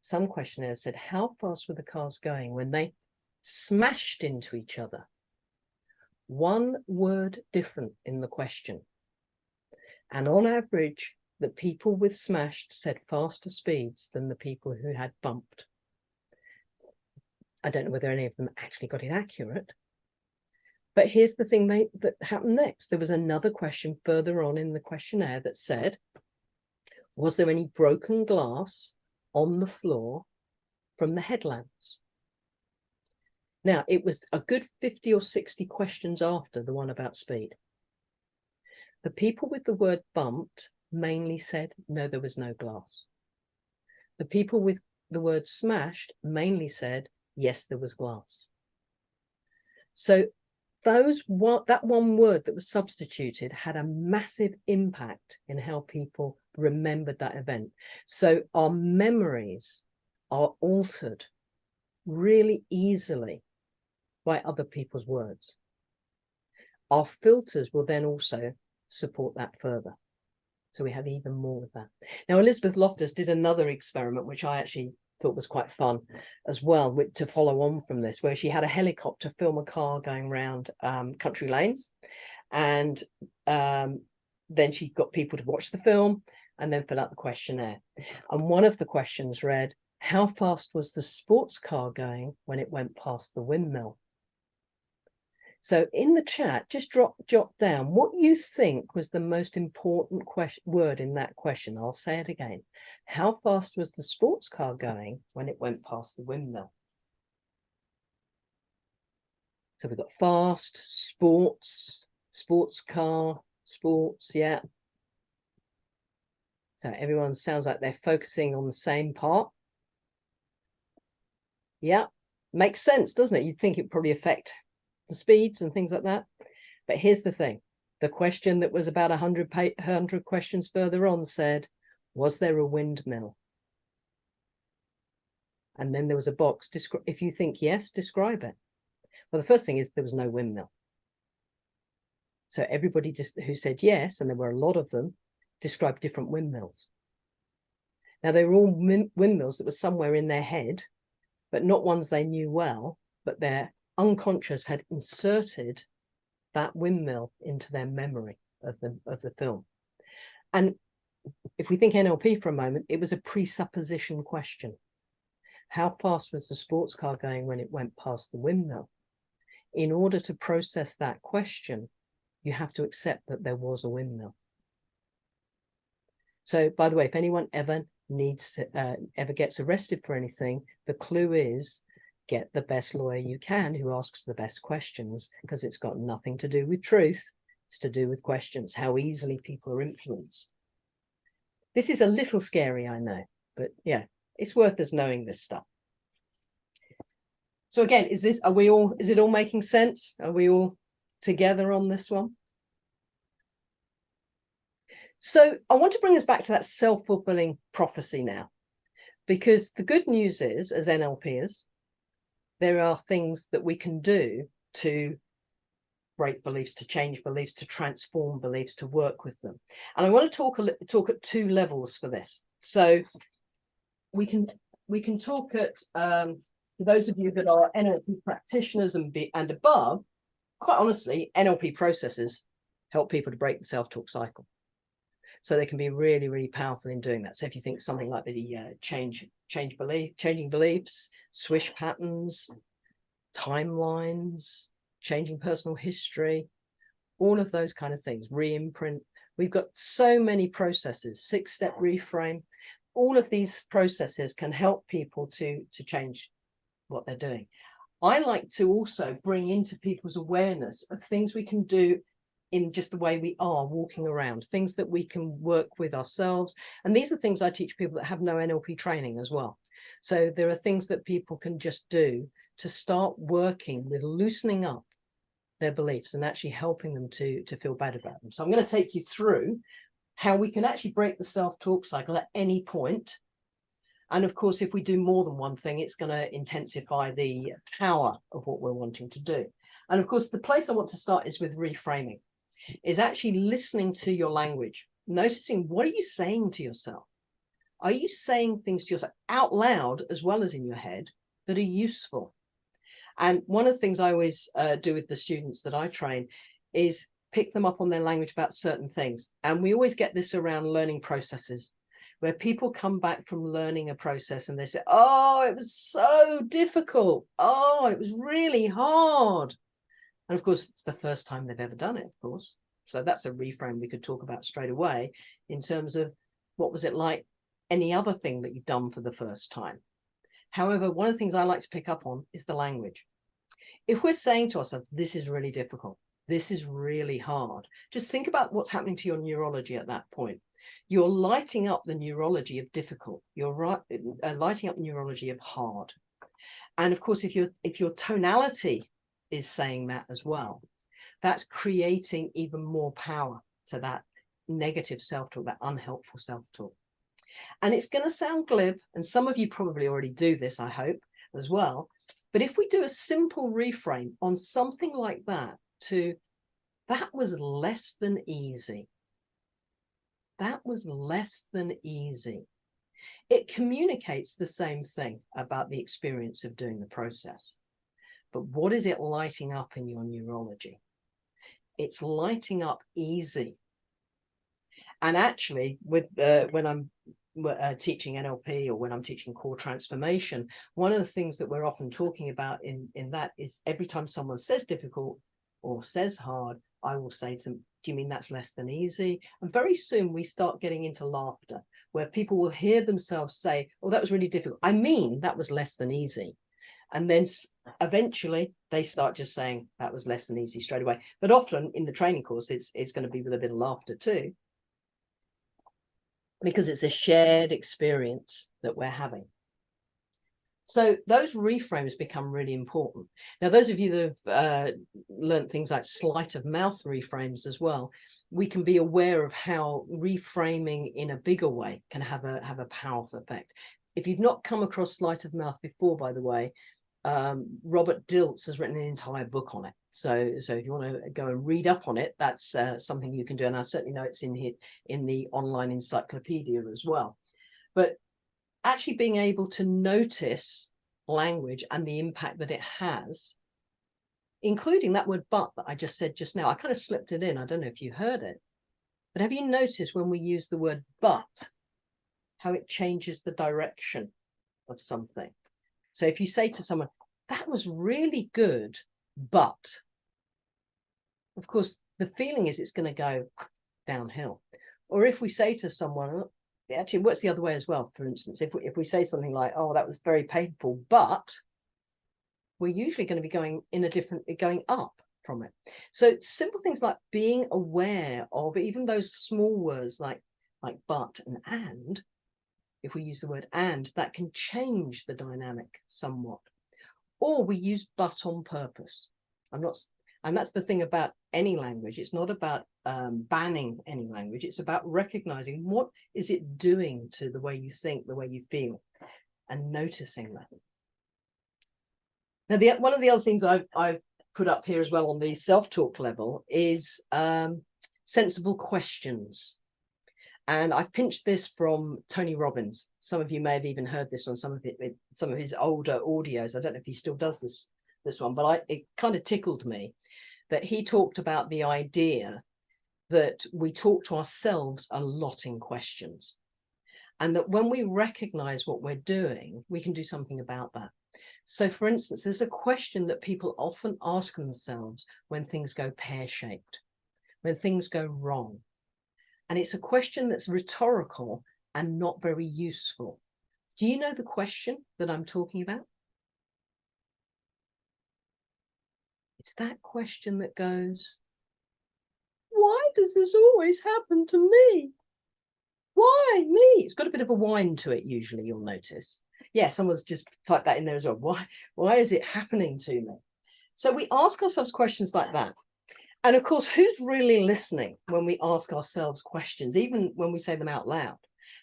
Some questionnaires said, how fast were the cars going when they smashed into each other? one word different in the question. And on average, the people with smashed said faster speeds than the people who had bumped. I don't know whether any of them actually got it accurate. But here's the thing that happened next. There was another question further on in the questionnaire that said, was there any broken glass on the floor from the headlamps? Now, it was a good 50 or 60 questions after the one about speed. The people with the word bumped mainly said, no, there was no glass. The people with the word smashed mainly said, yes, there was glass. So that one word that was substituted had a massive impact in how people remembered that event. So our memories are altered really easily by other people's words. Our filters will then also support that further. So we have even more of that. Now, Elizabeth Loftus did another experiment, which I actually thought was quite fun as well, to follow on from this, where she had a helicopter film a car going around country lanes. And then she got people to watch the film and then fill out the questionnaire. And one of the questions read, how fast was the sports car going when it went past the windmill? So in the chat, just jot down what you think was the most important word in that question. I'll say it again. How fast was the sports car going when it went past the windmill? So we've got fast, sports, sports car, sports, yeah. So everyone sounds like they're focusing on the same part. Yeah, makes sense, doesn't it? You'd think it'd probably affect the speeds and things like that. But here's the thing. The question that was about 100 questions further on said, was there a windmill? And then there was a box. If you think yes, describe it. Well, the first thing is there was no windmill. So everybody who said yes, and there were a lot of them, described different windmills. Now, they were all windmills that were somewhere in their head, but not ones they knew well, but their unconscious had inserted that windmill into their memory of the film. And if we think NLP for a moment, it was a presupposition question. How fast was the sports car going when it went past the windmill? In order to process that question, you have to accept that there was a windmill. So, by the way, if anyone ever gets arrested for anything, the clue is get the best lawyer you can who asks the best questions, because it's got nothing to do with truth. It's to do with questions, how easily people are influenced. This is a little scary, I know, but yeah, it's worth us knowing this stuff. So again, is it all making sense? Are we all together on this one? So I want to bring us back to that self-fulfilling prophecy now, because the good news is, as NLPers, there are things that we can do to break beliefs, to change beliefs, to transform beliefs, to work with them. And I want to talk at two levels for this. So we can talk at for those of you that are NLP practitioners and above. Quite honestly, NLP processes help people to break the self-talk cycle. So they can be really, really powerful in doing that. So if you think something like the changing beliefs, swish patterns, timelines, changing personal history, all of those kind of things, re-imprint. We've got so many processes, 6-step reframe. All of these processes can help people to change what they're doing. I like to also bring into people's awareness of things we can do in just the way we are walking around, things that we can work with ourselves. And these are things I teach people that have no NLP training as well. So there are things that people can just do to start working with loosening up their beliefs and actually helping them to feel better about them. So I'm going to take you through how we can actually break the self-talk cycle at any point. And of course, if we do more than one thing, it's going to intensify the power of what we're wanting to do. And of course, the place I want to start is with reframing, is actually listening to your language, noticing what are you saying to yourself? Are you saying things to yourself out loud as well as in your head that are useful? And one of the things I always do with the students that I train is pick them up on their language about certain things. And we always get this around learning processes, where people come back from learning a process and they say, oh, it was so difficult. Oh, it was really hard. And of course, it's the first time they've ever done it, of course. So that's a reframe we could talk about straight away in terms of what was it like any other thing that you've done for the first time. However, one of the things I like to pick up on is the language. If we're saying to ourselves, this is really difficult, this is really hard, just think about what's happening to your neurology at that point. You're lighting up the neurology of difficult. You're lighting up the neurology of hard. And of course, if your tonality is saying that as well, that's creating even more power to that negative self-talk, that unhelpful self-talk. And it's going to sound glib, and some of you probably already do this, I hope, as well. But if we do a simple reframe on something like that, that was less than easy. That was less than easy. It communicates the same thing about the experience of doing the process. But what is it lighting up in your neurology? It's lighting up easy. And actually, with when I'm teaching NLP, or when I'm teaching core transformation, one of the things that we're often talking about in that is every time someone says difficult or says hard, I will say to them, do you mean that's less than easy? And very soon we start getting into laughter, where people will hear themselves say, oh, that was really difficult. I mean, that was less than easy. And then eventually they start just saying that was less than easy straight away. But often in the training course, it's going to be with a bit of laughter too, because it's a shared experience that we're having. So those reframes become really important. Now, those of you that have learned things like sleight of mouth reframes as well, we can be aware of how reframing in a bigger way can have a powerful effect. If you've not come across sleight of mouth before, by the way, Robert Dilts has written an entire book on it. So if you want to go and read up on it, that's something you can do. And I certainly know it's in here in the online encyclopedia as well. But actually being able to notice language and the impact that it has, including that word but that I just said just now, I kind of slipped it in. I don't know if you heard it, but have you noticed when we use the word but, how it changes the direction of something? So if you say to someone, that was really good, but, of course, the feeling is it's going to go downhill. Or if we say to someone, actually, what's the other way as well? For instance, if we say something like, oh, that was very painful, but, we're usually going to be going up from it. So simple things like being aware of even those small words like but and, if we use the word and, that can change the dynamic somewhat. Or we use but on purpose. And that's the thing about any language. It's not about banning any language. It's about recognizing what is it doing to the way you think, the way you feel, and noticing that. Now, one of the other things I've put up here as well on the self-talk level is sensible questions. And I've pinched this from Tony Robbins. Some of you may have even heard this on some of his older audios. I don't know if he still does this one, but it kind of tickled me that he talked about the idea that we talk to ourselves a lot in questions, and that when we recognize what we're doing, we can do something about that. So, for instance, there's a question that people often ask themselves when things go pear-shaped, when things go wrong. And it's a question that's rhetorical and not very useful. Do you know the question that I'm talking about? It's that question that goes, why does this always happen to me? Why me? It's got a bit of a whine to it, usually, you'll notice. Yeah, someone's just typed that in there as well. Why is it happening to me? So we ask ourselves questions like that. And of course, who's really listening when we ask ourselves questions, even when we say them out loud?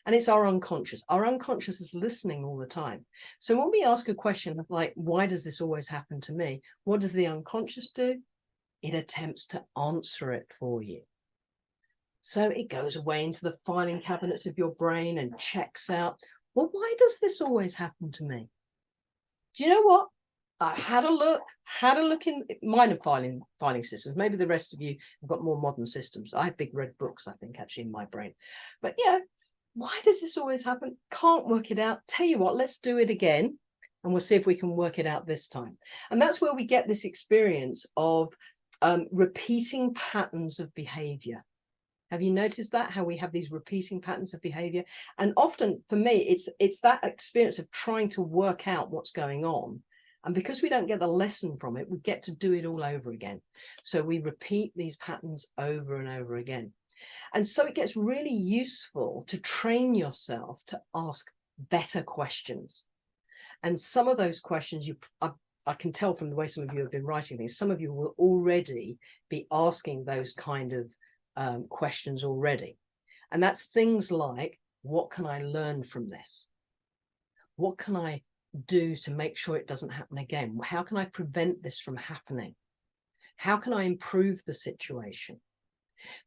And it's our unconscious. Our unconscious is listening all the time. So when we ask a question like, why does this always happen to me? What does the unconscious do? It attempts to answer it for you. So it goes away into the filing cabinets of your brain and checks out, well, why does this always happen to me? Do you know what? I had a look in minor filing systems. Maybe the rest of you have got more modern systems. I have big red books, I think, actually in my brain. But yeah, why does this always happen? Can't work it out. Tell you what, let's do it again, and we'll see if we can work it out this time. And that's where we get this experience of repeating patterns of behavior. Have you noticed that, how we have these repeating patterns of behavior? And often for me, it's that experience of trying to work out what's going on. And because we don't get the lesson from it, we get to do it all over again. So we repeat these patterns over and over again. And so it gets really useful to train yourself to ask better questions. And some of those questions, I can tell from the way some of you have been writing things, some of you will already be asking those kind of questions already. And that's things like, what can I learn from this? What can I do to make sure it doesn't happen again? How can I prevent this from happening? How can I improve the situation?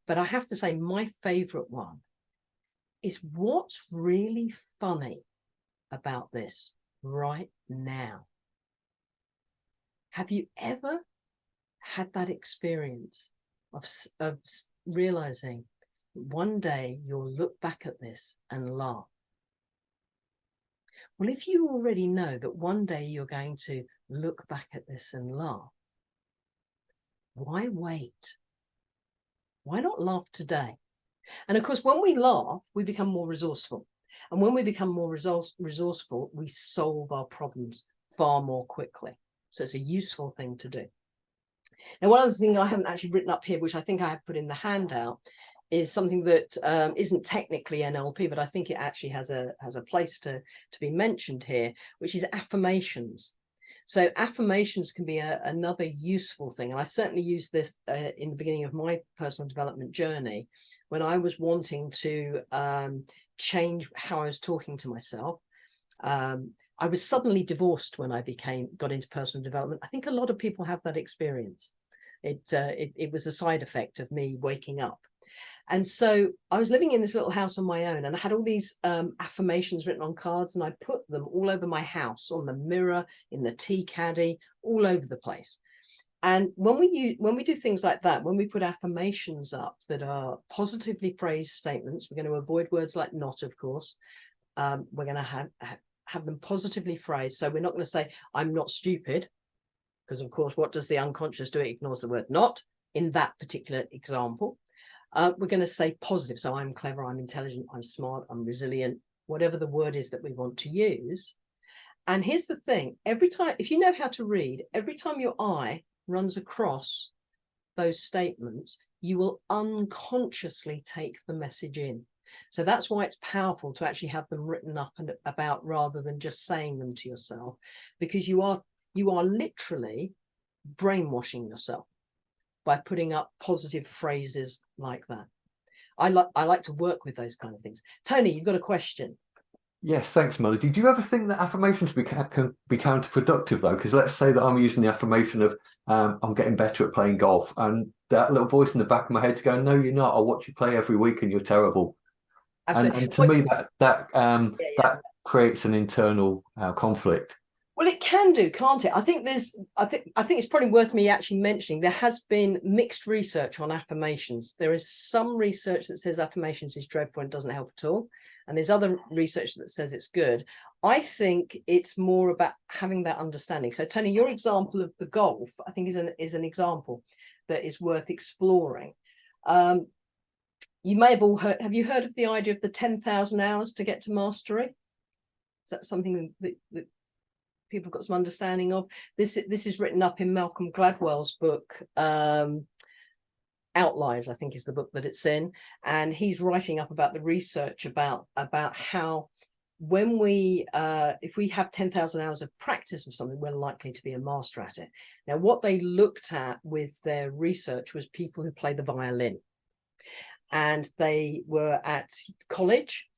But I have to say, my favorite one is, what's really funny about this right now? Have you ever had that experience of realizing one day you'll look back at this and laugh? Well, if you already know that one day you're going to look back at this and laugh, why wait? Why not laugh today? And of course, when we laugh, we become more resourceful. And when we become more resourceful, we solve our problems far more quickly. So it's a useful thing to do. Now, one other thing I haven't actually written up here, which I think I have put in the handout, is something that isn't technically NLP, but I think it actually has a place to be mentioned here, which is affirmations. So affirmations can be another useful thing. And I certainly used this in the beginning of my personal development journey, when I was wanting to change how I was talking to myself. I was suddenly divorced when I got into personal development. I think a lot of people have that experience. It was a side effect of me waking up. And so I was living in this little house on my own, and I had all these affirmations written on cards, and I put them all over my house, on the mirror, in the tea caddy, all over the place. And when we do things like that, when we put affirmations up that are positively phrased statements, we're going to avoid words like not, of course. We're going to have them positively phrased. So we're not going to say, I'm not stupid, because of course, what does the unconscious do? It ignores the word not in that particular example. We're going to say positive. So I'm clever, I'm intelligent, I'm smart, I'm resilient, whatever the word is that we want to use. And here's the thing, every time, if you know how to read, every time your eye runs across those statements, you will unconsciously take the message in. So that's why it's powerful to actually have them written up and about, rather than just saying them to yourself, because you are literally brainwashing yourself by putting up positive phrases like that. I like to work with those kind of things. Tony, you've got a question. Yes, thanks, Melody. Do you ever think that affirmations can be counterproductive, though? Because let's say that I'm using the affirmation of I'm getting better at playing golf, and that little voice in the back of my head's going, "No, you're not. I watch you play every week, and you're terrible." Absolutely. And to me, that creates an internal conflict. Well, it can do, can't it? I think it's probably worth me actually mentioning, there has been mixed research on affirmations. There is some research that says affirmations is dreadful and doesn't help at all. And there's other research that says it's good. I think it's more about having that understanding. So Tony, your example of the golf, I think is an example that is worth exploring. You may have all heard, have you heard of the idea of the 10,000 hours to get to mastery? Is that something that people got some understanding of? This is written up in Malcolm Gladwell's book, Outliers, I think is the book that it's in, and he's writing up about the research about how when if we have 10,000 hours of practice of something, we're likely to be a master at it. Now, what they looked at with their research was people who play the violin, and they were at college.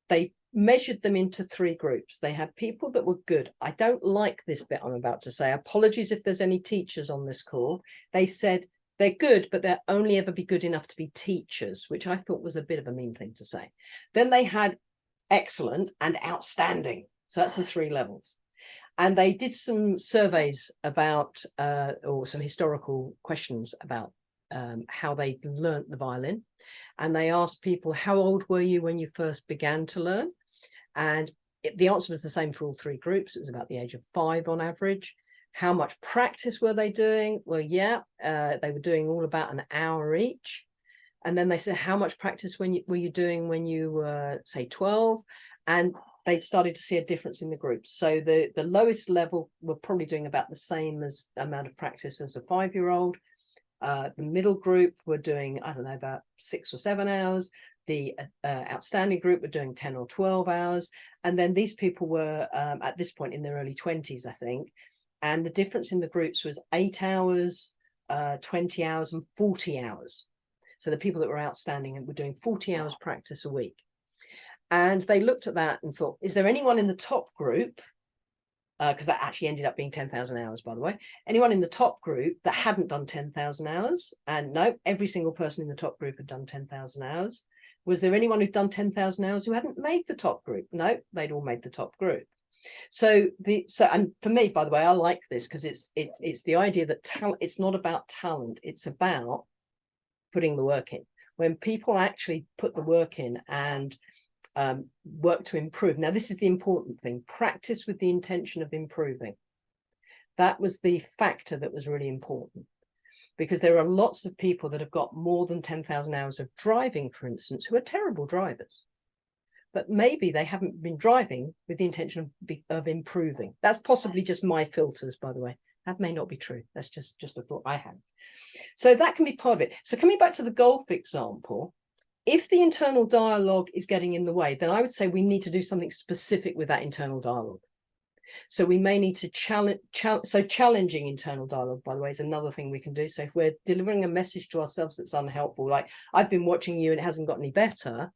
They measured them into 3 groups. They had people that were good. I don't like this bit I'm about to say. Apologies if there's any teachers on this call. They said they're good, but they'll only ever be good enough to be teachers, which I thought was a bit of a mean thing to say. Then they had excellent and outstanding. So that's the 3 levels. And they did some surveys about, or some historical questions about how they learnt the violin. And they asked people, how old were you when you first began to learn? And the answer was the same for all three groups. It was about the age of 5 on average. How much practice were they doing? Well, yeah, they were doing all about an hour each. And then they said, how much practice were you doing when you were, say, 12? And they started to see a difference in the groups. So the lowest level were probably doing about the same as amount of practice as a 5-year-old. The middle group were doing, I don't know, about 6 or 7 hours. The outstanding group were doing 10 or 12 hours. And then these people were at this point in their early 20s, I think. And the difference in the groups was 8 hours, 20 hours and 40 hours. So the people that were outstanding and were doing 40 hours practice a week. And they looked at that and thought, is there anyone in the top group, because that actually ended up being 10,000 hours, by the way, anyone in the top group that hadn't done 10,000 hours? And no, every single person in the top group had done 10,000 hours. Was there anyone who'd done 10,000 hours who hadn't made the top group? No, they'd all made the top group. So and for me, by the way, I like this because it's the idea that talent, it's not about talent, it's about putting the work in. When people actually put the work in and work to improve. Now, this is the important thing. Practice with the intention of improving. That was the factor that was really important, because there are lots of people that have got more than 10,000 hours of driving, for instance, who are terrible drivers. But maybe they haven't been driving with the intention of improving. That's possibly just my filters, by the way. That may not be true. That's just a thought I had. So that can be part of it. So coming back to the golf example, if the internal dialogue is getting in the way, then I would say we need to do something specific with that internal dialogue. So we may need to challenging internal dialogue, by the way, is another thing we can do. So if we're delivering a message to ourselves that's unhelpful, like I've been watching you and it hasn't got any better,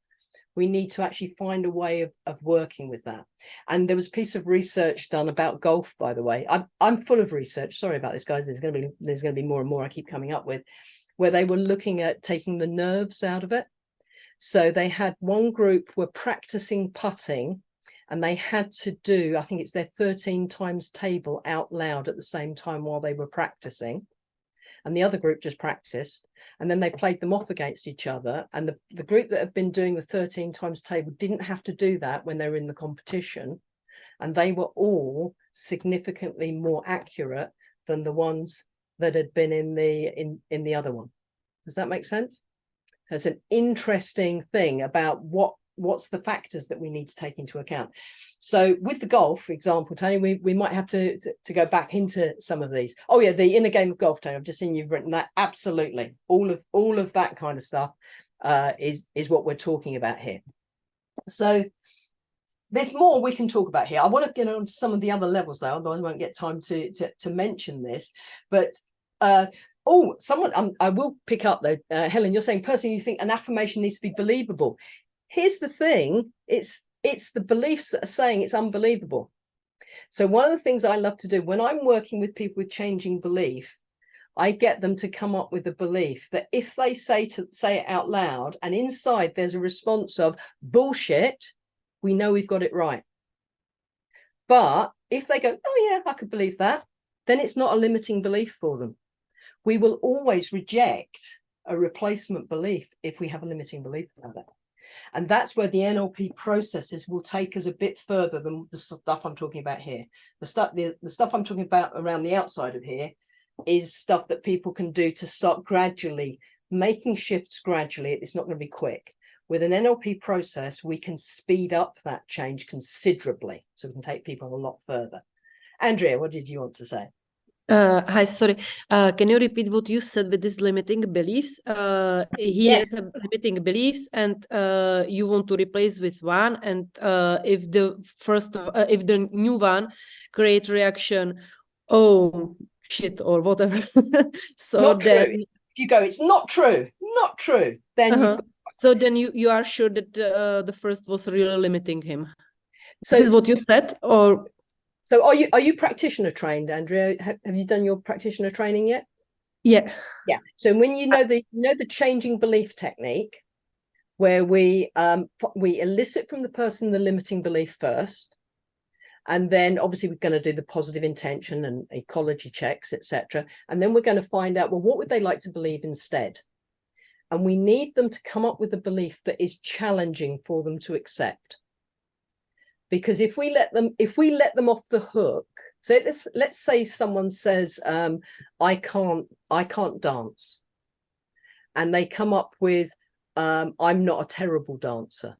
we need to actually find a way of working with that. And there was a piece of research done about golf, by the way. I'm full of research. Sorry about this, guys. There's going to be more and more I keep coming up with, where they were looking at taking the nerves out of it. So they had one group were practicing putting, and they had to do, I think it's their 13 times table out loud at the same time while they were practicing. And the other group just practiced, and then they played them off against each other. And the group that had been doing the 13 times table didn't have to do that when they were in the competition. And they were all significantly more accurate than the ones that had been in the other one. Does that make sense? That's an interesting thing about what's the factors that we need to take into account. So with the golf, for example, Tony, we might have to go back into some of these. Oh yeah, the inner game of golf, Tony. I've just seen you've written that. Absolutely, all of that kind of stuff is what we're talking about here. So there's more we can talk about here. I want to get on to some of the other levels though, otherwise I won't get time to mention this. But oh, someone, I will pick up though, Helen, you're saying personally you think an affirmation needs to be believable. Here's the thing, it's the beliefs that are saying it's unbelievable. So one of the things I love to do when I'm working with people with changing belief, I get them to come up with a belief that if they say it out loud and inside there's a response of bullshit, we know we've got it right. But if they go, oh yeah, I could believe that, then it's not a limiting belief for them. We will always reject a replacement belief if we have a limiting belief about that. And that's where the NLP processes will take us a bit further than the stuff I'm talking about here. The stuff I'm talking about around the outside of here is stuff that people can do to start gradually making shifts gradually. It's not going to be quick. With an NLP process, we can speed up that change considerably. So we can take people a lot further. Andrea, what did you want to say? Hi, sorry. Can you repeat what you said with these limiting beliefs? He Yes. has a limiting beliefs, and you want to replace with one. And if the new one create reaction, oh shit, or whatever. So Not then true. If you go, it's not true, not true. Then so then you are sure that the first was really limiting him. So, this is what you said, or. So are you practitioner trained, Andrea? Have you done your practitioner training yet? Yeah. Yeah. So when you know the changing belief technique, where we elicit from the person the limiting belief first, And then obviously we're going to do the positive intention and ecology checks, etc. And then we're going to find out, well, what would they like to believe instead? And we need them to come up with a belief that is challenging for them to accept. Because if we let them off the hook, so let's say someone says, I can't dance. And they come up with, I'm not a terrible dancer.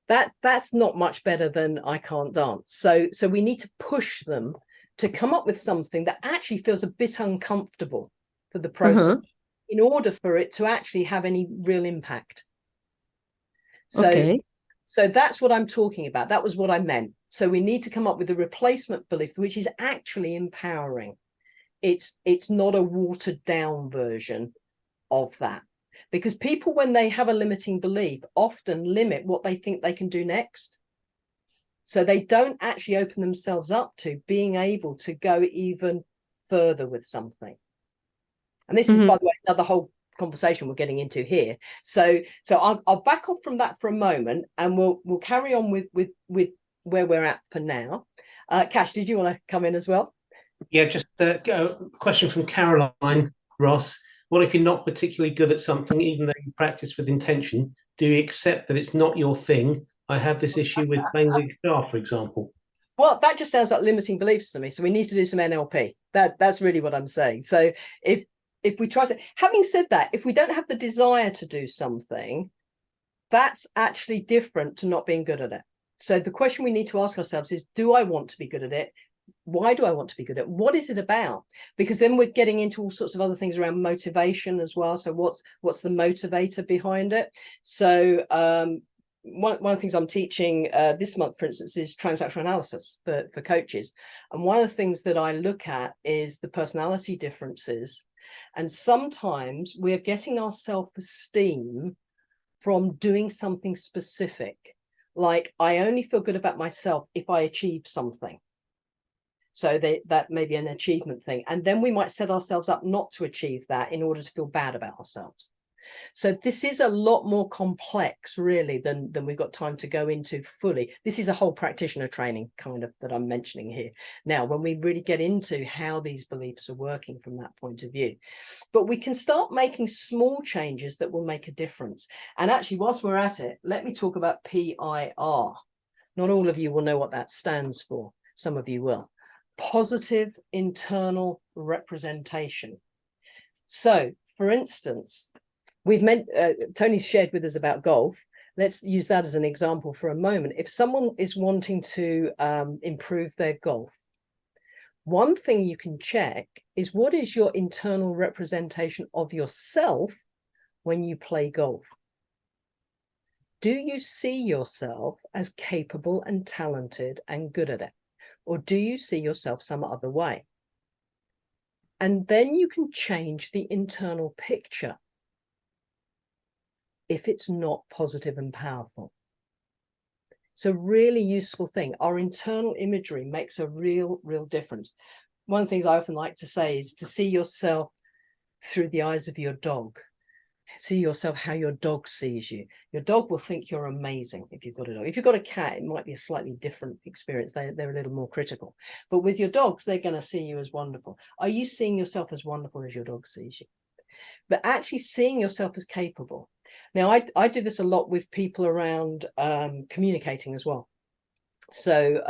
That's not much better than I can't dance. So we need to push them to come up with something that actually feels a bit uncomfortable for the process in order for it to actually have any real impact. So that's what I'm talking about. That was what I meant. So we need to come up with a replacement belief, which is actually empowering. It's not a watered down version of that. Because people, when they have a limiting belief, often limit what they think they can do next. So they don't actually open themselves up to being able to go even further with something. And this is, by the way, another whole conversation we're getting into here. So I'll back off from that for a moment, and we'll carry on with where we're at for now. Cash, did you want to come in as well? Yeah, just a question from Caroline Ross. What if you're not particularly good at something, even though you practice with intention? Do you accept that it's not your thing? I have this issue with playing the guitar, for example. Well, that just sounds like limiting beliefs to me. So we need to do some NLP. That's really what I'm saying. So if we try to, having said that, if we don't have the desire to do something, that's actually different to not being good at it. So the question we need to ask ourselves is, do I want to be good at it? Why do I want to be good at it? What is it about? Because then we're getting into all sorts of other things around motivation as well. So what's the motivator behind it? So one of the things I'm teaching this month, for instance, is transactional analysis for coaches. And one of the things that I look at is the personality differences. And sometimes we're getting our self-esteem from doing something specific. Like, I only feel good about myself if I achieve something. So that may be an achievement thing. And then we might set ourselves up not to achieve that in order to feel bad about ourselves. So this is a lot more complex, really, than we've got time to go into fully. This is a whole practitioner training kind of that I'm mentioning here. Now, when we really get into how these beliefs are working from that point of view. But we can start making small changes that will make a difference. And actually, whilst we're at it, let me talk about PIR. Not all of you will know what that stands for. Some of you will. Positive internal representation. So, for instance, Tony's shared with us about golf. Let's use that as an example for a moment. If someone is wanting to improve their golf, one thing you can check is, what is your internal representation of yourself when you play golf? Do you see yourself as capable and talented and good at it? Or do you see yourself some other way? And then you can change the internal picture if it's not positive and powerful. It's a really useful thing. Our internal imagery makes a real difference. One of the things I often like to say is to see yourself through the eyes of your dog. See yourself how your dog sees you. Your dog will think you're amazing if you've got a dog. If you've got a cat, it might be a slightly different experience. They're a little more critical. But with your dogs, they're going to see you as wonderful. Are you seeing yourself as wonderful as your dog sees you? But actually seeing yourself as capable. Now, I do this a lot with people around communicating as well. So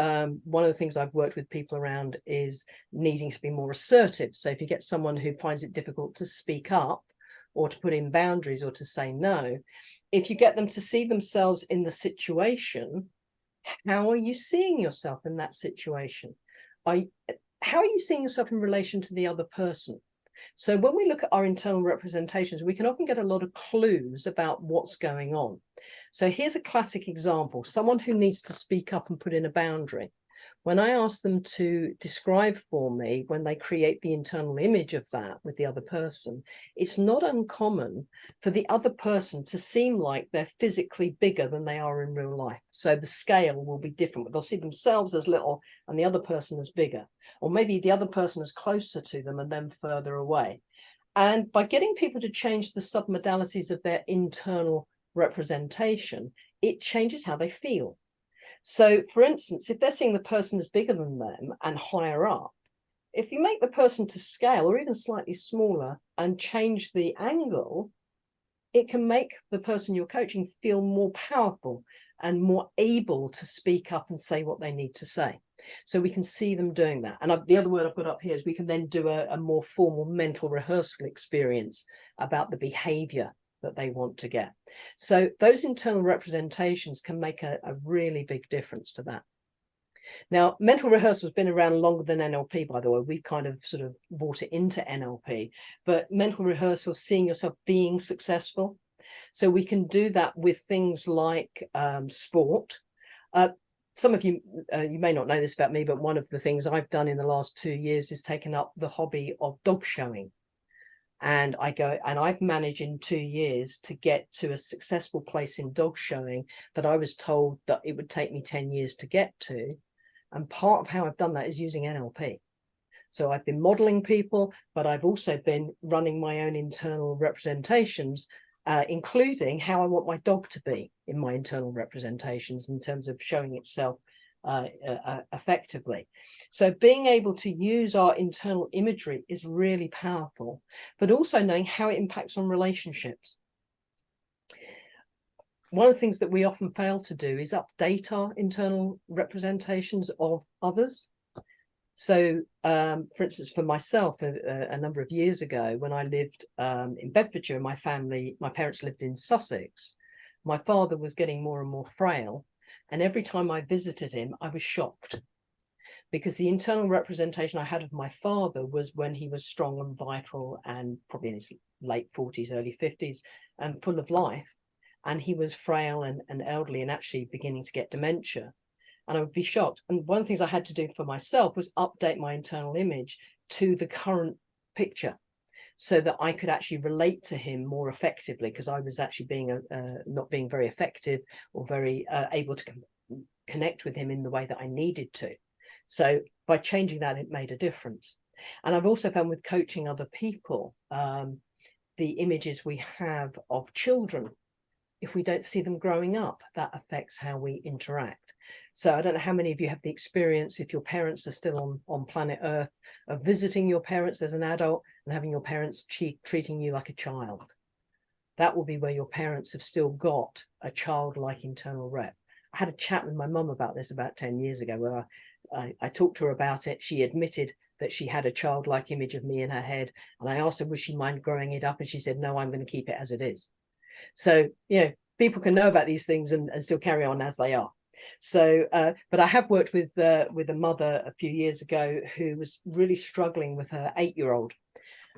one of the things I've worked with people around is needing to be more assertive. So if you get someone who finds it difficult to speak up, or to put in boundaries, or to say no, if you get them to see themselves in the situation, how are you seeing yourself in that situation? How are you seeing yourself in relation to the other person? So when we look at our internal representations, we can often get a lot of clues about what's going on. So here's a classic example. Someone who needs to speak up and put in a boundary. When I ask them to describe for me, when they create the internal image of that with the other person, it's not uncommon for the other person to seem like they're physically bigger than they are in real life. So the scale will be different. They'll see themselves as little and the other person as bigger, or maybe the other person is closer to them and then further away. And by getting people to change the submodalities of their internal representation, it changes how they feel. So, for instance, if they're seeing the person as bigger than them and higher up, if you make the person to scale or even slightly smaller and change the angle, it can make the person you're coaching feel more powerful and more able to speak up and say what they need to say. So we can see them doing that. And the other word I've got up here is we can then do a more formal mental rehearsal experience about the behavior that they want to get. So those internal representations can make a really big difference to that. Now, mental rehearsal has been around longer than NLP, by the way. We've kind of sort of brought it into NLP, but mental rehearsal, seeing yourself being successful. So we can do that with things like sport. Some of you, you may not know this about me, but one of the things I've done in the last 2 years is taken up the hobby of dog showing. And I've managed in 2 years to get to a successful place in dog showing that I was told that it would take me 10 years to get to. And part of how I've done that is using NLP. So I've been modeling people, but I've also been running my own internal representations, including how I want my dog to be in my internal representations in terms of showing itself effectively. So being able to use our internal imagery is really powerful, but also knowing how it impacts on relationships. One of the things that we often fail to do is update our internal representations of others. So, for instance, for myself, a number of years ago, when I lived in Bedfordshire, my parents lived in Sussex. My father was getting more and more frail. And every time I visited him, I was shocked because the internal representation I had of my father was when he was strong and vital and probably in his late 40s, early 50s and full of life. And he was frail and elderly and actually beginning to get dementia. And I would be shocked. And one of the things I had to do for myself was update my internal image to the current picture so that I could actually relate to him more effectively, because I was actually not being very effective or very able to connect with him in the way that I needed to. So by changing that, it made a difference. And I've also found with coaching other people, the images we have of children, if we don't see them growing up, that affects how we interact. So I don't know how many of you have the experience, if your parents are still on planet Earth, of visiting your parents as an adult and having your parents treating you like a child. That will be where your parents have still got a childlike internal rep. I had a chat with my mum about this about 10 years ago, where I talked to her about it. She admitted that she had a childlike image of me in her head. And I asked her, would she mind growing it up? And she said, no, I'm going to keep it as it is. So, people can know about these things and still carry on as they are. So, but I have worked with a mother a few years ago who was really struggling with her 8-year-old.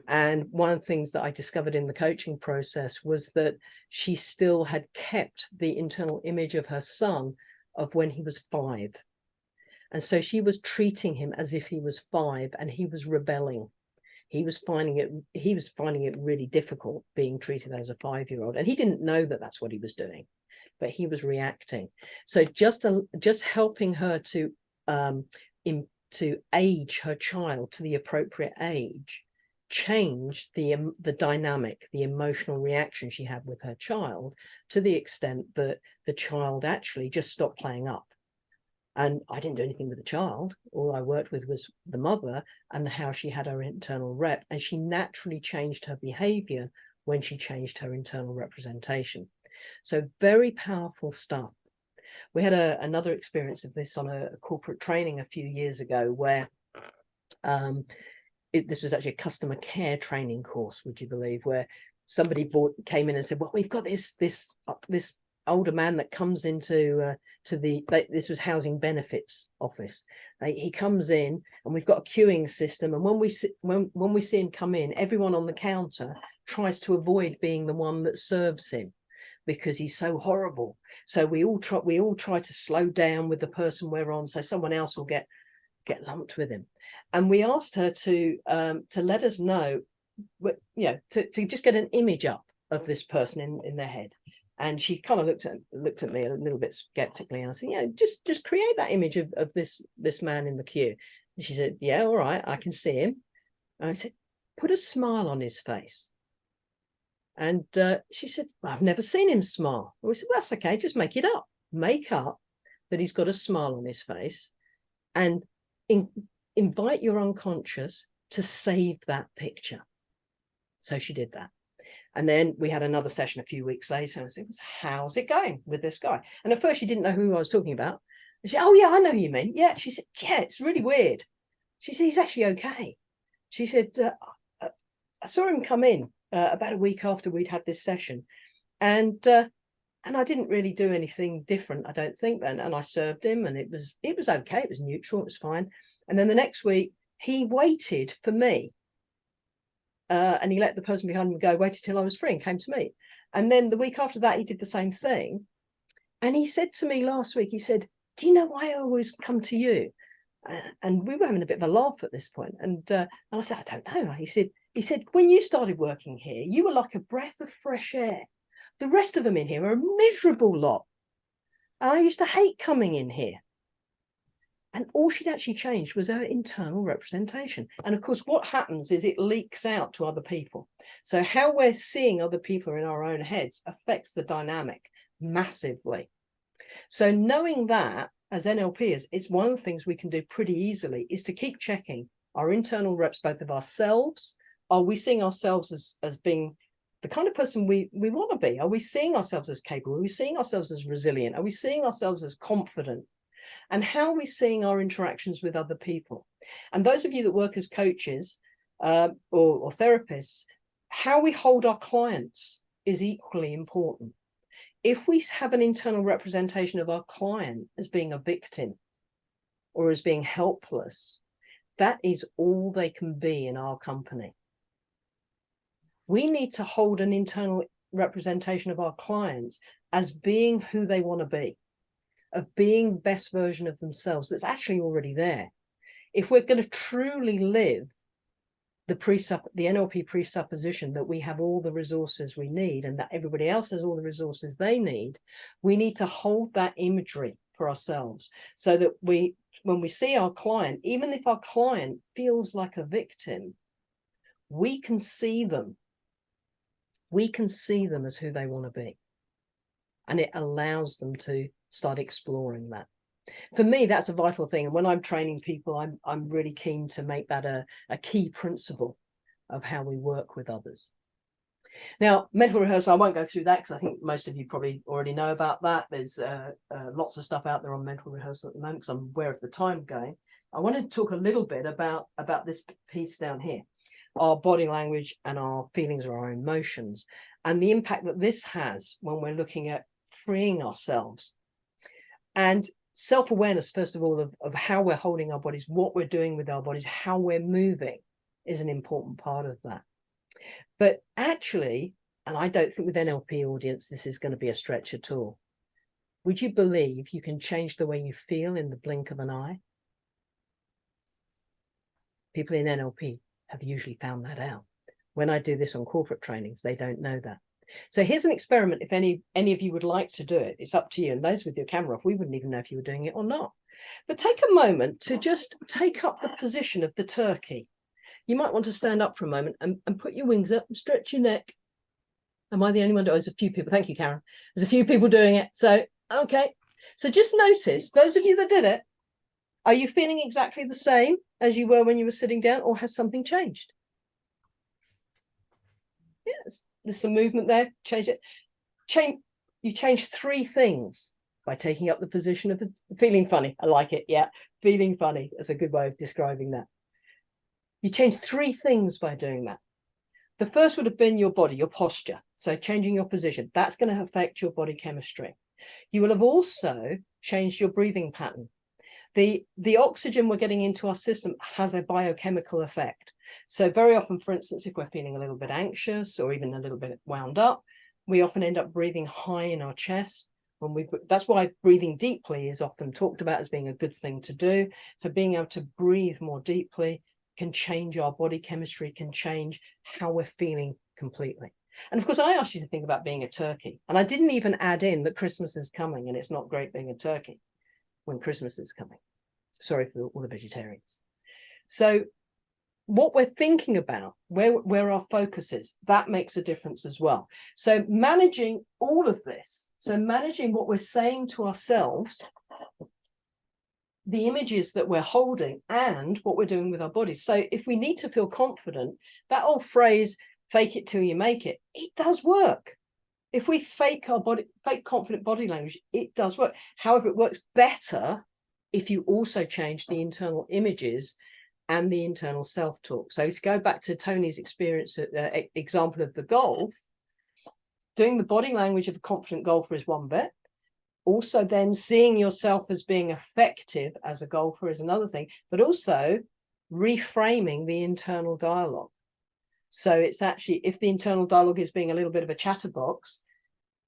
And one of the things that I discovered in the coaching process was that she still had kept the internal image of her son of when he was 5. And so she was treating him as if he was 5 and he was rebelling. He was finding it really difficult being treated as a 5-year-old, and he didn't know that that's what he was doing, but he was reacting. So just helping her to age her child to the appropriate age changed the dynamic, the emotional reaction she had with her child, to the extent that the child actually just stopped playing up. And I didn't do anything with the child. All I worked with was the mother and how she had her internal rep. And she naturally changed her behavior when she changed her internal representation. So very powerful stuff. We had another experience of this on a corporate training a few years ago, where this was actually a customer care training course, would you believe, where somebody came in and said, well, we've got this older man that comes into this was housing benefits office. He comes in and we've got a queuing system, and when we see him come in, everyone on the counter tries to avoid being the one that serves him because he's so horrible. So we all try to slow down with the person we're on, so someone else will get lumped with him. And we asked her to let us know, to just get an image up of this person in their head. And she kind of looked at me a little bit skeptically, and I said, just create that image of this man in the queue. And she said, yeah, all right, I can see him. And I said, put a smile on his face. And she said, well, I've never seen him smile. And we said, well, that's okay, just make it up. Make up that he's got a smile on his face, and invite your unconscious to save that picture. So she did that. And then we had another session a few weeks later, and I said, how's it going with this guy? And at first she didn't know who I was talking about. And she said, oh yeah, I know who you mean. Yeah. She said, yeah, it's really weird. She said, he's actually okay. She said, I saw him come in about a week after we'd had this session. And I didn't really do anything different, I don't think, then. And I served him, and it was okay. It was neutral. It was fine. And then the next week, he waited for me. And he let the person behind him go, waited till I was free, and came to me. And then the week after that, he did the same thing. And he said to me last week, he said, do you know why I always come to you? And we were having a bit of a laugh at this point. And I said, I don't know. He said, when you started working here, you were like a breath of fresh air. The rest of them in here are a miserable lot. And I used to hate coming in here. And all she'd actually changed was her internal representation. And of course, what happens is it leaks out to other people. So how we're seeing other people in our own heads affects the dynamic massively. So knowing that as NLPers, it's one of the things we can do pretty easily, is to keep checking our internal reps, both of ourselves. Are we seeing ourselves as being the kind of person we want to be? Are we seeing ourselves as capable? Are we seeing ourselves as resilient? Are we seeing ourselves as confident? And how are we seeing our interactions with other people? And those of you that work as coaches or therapists, how we hold our clients is equally important. If we have an internal representation of our client as being a victim or as being helpless, that is all they can be in our company. We need to hold an internal representation of our clients as being who they want to be, of being the best version of themselves that's actually already there. If we're going to truly live the NLP presupposition that we have all the resources we need and that everybody else has all the resources they need, we need to hold that imagery for ourselves so that when we see our client, even if our client feels like a victim, we can see them. We can see them as who they want to be. And it allows them to start exploring that. For me, that's a vital thing. And when I'm training people, I'm really keen to make that a key principle of how we work with others. Now, mental rehearsal, I won't go through that because I think most of you probably already know about that. There's lots of stuff out there on mental rehearsal at the moment because I'm aware of the time going. I wanted to talk a little bit about this piece down here, our body language and our feelings or our emotions, and the impact that this has when we're looking at freeing ourselves. And self-awareness, first of all, of how we're holding our bodies, what we're doing with our bodies, how we're moving is an important part of that. But actually, and I don't think with NLP audience, this is going to be a stretch at all. Would you believe you can change the way you feel in the blink of an eye? People in NLP have usually found that out. When I do this on corporate trainings, they don't know that. So here's an experiment. If any of you would like to do it, it's up to you. And those with your camera off, we wouldn't even know if you were doing it or not. But take a moment to just take up the position of the turkey. You might want to stand up for a moment and put your wings up and stretch your neck. Am I the only one? Oh, there's a few people. Thank you, Karen. There's a few people doing it. So, okay. So just notice, those of you that did it, are you feeling exactly the same as you were when you were sitting down, or has something changed? Yes. There's some movement there. Change it. You change 3 things by taking up the position of the feeling funny. I like it. Yeah, feeling funny. That's a good way of describing that. You change 3 things by doing that. The first would have been your body, your posture. So changing your position. That's going to affect your body chemistry. You will have also changed your breathing pattern. The oxygen we're getting into our system has a biochemical effect. So very often, for instance, if we're feeling a little bit anxious or even a little bit wound up, we often end up breathing high in our chest. That's why breathing deeply is often talked about as being a good thing to do. So being able to breathe more deeply can change our body chemistry, can change how we're feeling completely. And of course, I asked you to think about being a turkey. And I didn't even add in that Christmas is coming and it's not great being a turkey when Christmas is coming. Sorry for all the vegetarians. So what we're thinking about, where our focus is, that makes a difference as well. So managing all of this, so managing what we're saying to ourselves, the images that we're holding, and what we're doing with our bodies. So if we need to feel confident, that old phrase, fake it till you make it, it does work. If we fake confident body language, it does work. However, it works better if you also change the internal images and the internal self-talk. So to go back to Tony's experience, example of the golf, doing the body language of a confident golfer is one bit. Also then seeing yourself as being effective as a golfer is another thing, but also reframing the internal dialogue. So it's actually, if the internal dialogue is being a little bit of a chatterbox,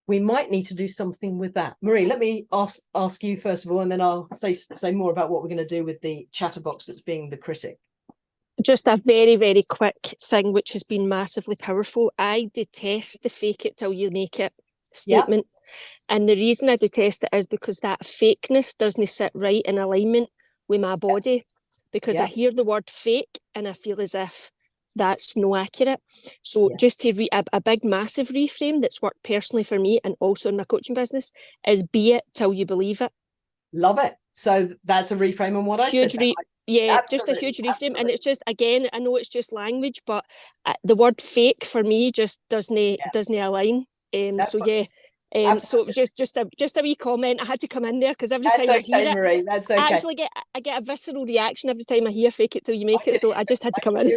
we might need to do something with that. Marie, let me ask you first of all, and then I'll say more about what we're going to do with the chatterbox that's being the critic. Just a very, very quick thing which has been massively powerful. I detest the fake it till you make it statement. Yep. And the reason I detest it is because that fakeness doesn't sit right in alignment with my body. Because I hear the word fake and I feel as if that's no accurate. So just to a big massive reframe that's worked personally for me and also in my coaching business is be it till you believe it. Love it. So that's a reframe on what I said. Just a huge reframe. And it's just, again, I know it's just language, but the word fake for me just doesn't align. So it was just a wee comment. I had to come in there because every time I hear Marie, that's okay. I actually get a visceral reaction every time I hear fake it till you make it. So I just had to come in.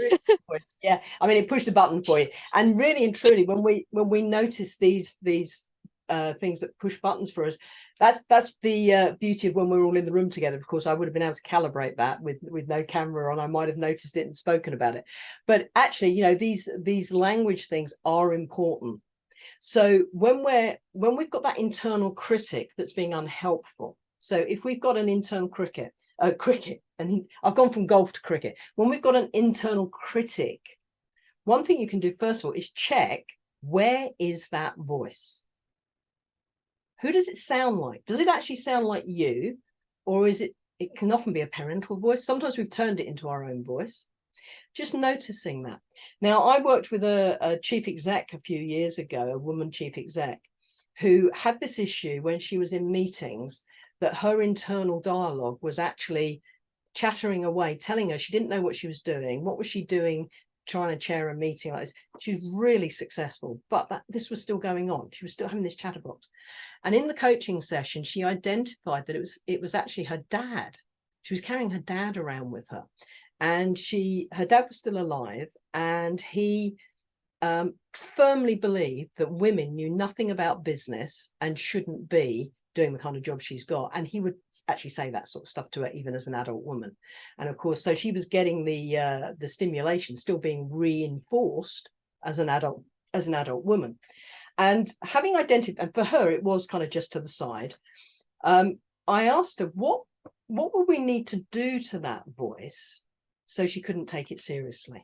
Yeah, I mean, it pushed a button for you. And really and truly, when we notice these things that push buttons for us, that's the beauty of when we're all in the room together. Of course, I would have been able to calibrate that with no camera on. I might have noticed it and spoken about it. But actually, you know, these language things are important. So when we've got that internal critic that's being unhelpful, so if we've got an internal cricket, and I've gone from golf to cricket, when we've got an internal critic, one thing you can do first of all is check, where is that voice? Who does it sound like? Does it actually sound like you, or is it can often be a parental voice. Sometimes we've turned it into our own voice. Just noticing that. Now, I worked with a chief exec a few years ago, a woman chief exec, who had this issue when she was in meetings, that her internal dialogue was actually chattering away, telling her she didn't know what she was doing. What was she doing trying to chair a meeting like this? She was really successful, but this was still going on. She was still having this chatterbox. And in the coaching session, she identified that it was actually her dad. She was carrying her dad around with her. And her dad was still alive, and he firmly believed that women knew nothing about business and shouldn't be doing the kind of job she's got. And he would actually say that sort of stuff to her, even as an adult woman. And of course, so she was getting the stimulation still being reinforced as an adult woman. And having identified, and for her, it was kind of just to the side. I asked her, what would we need to do to that voice so she couldn't take it seriously?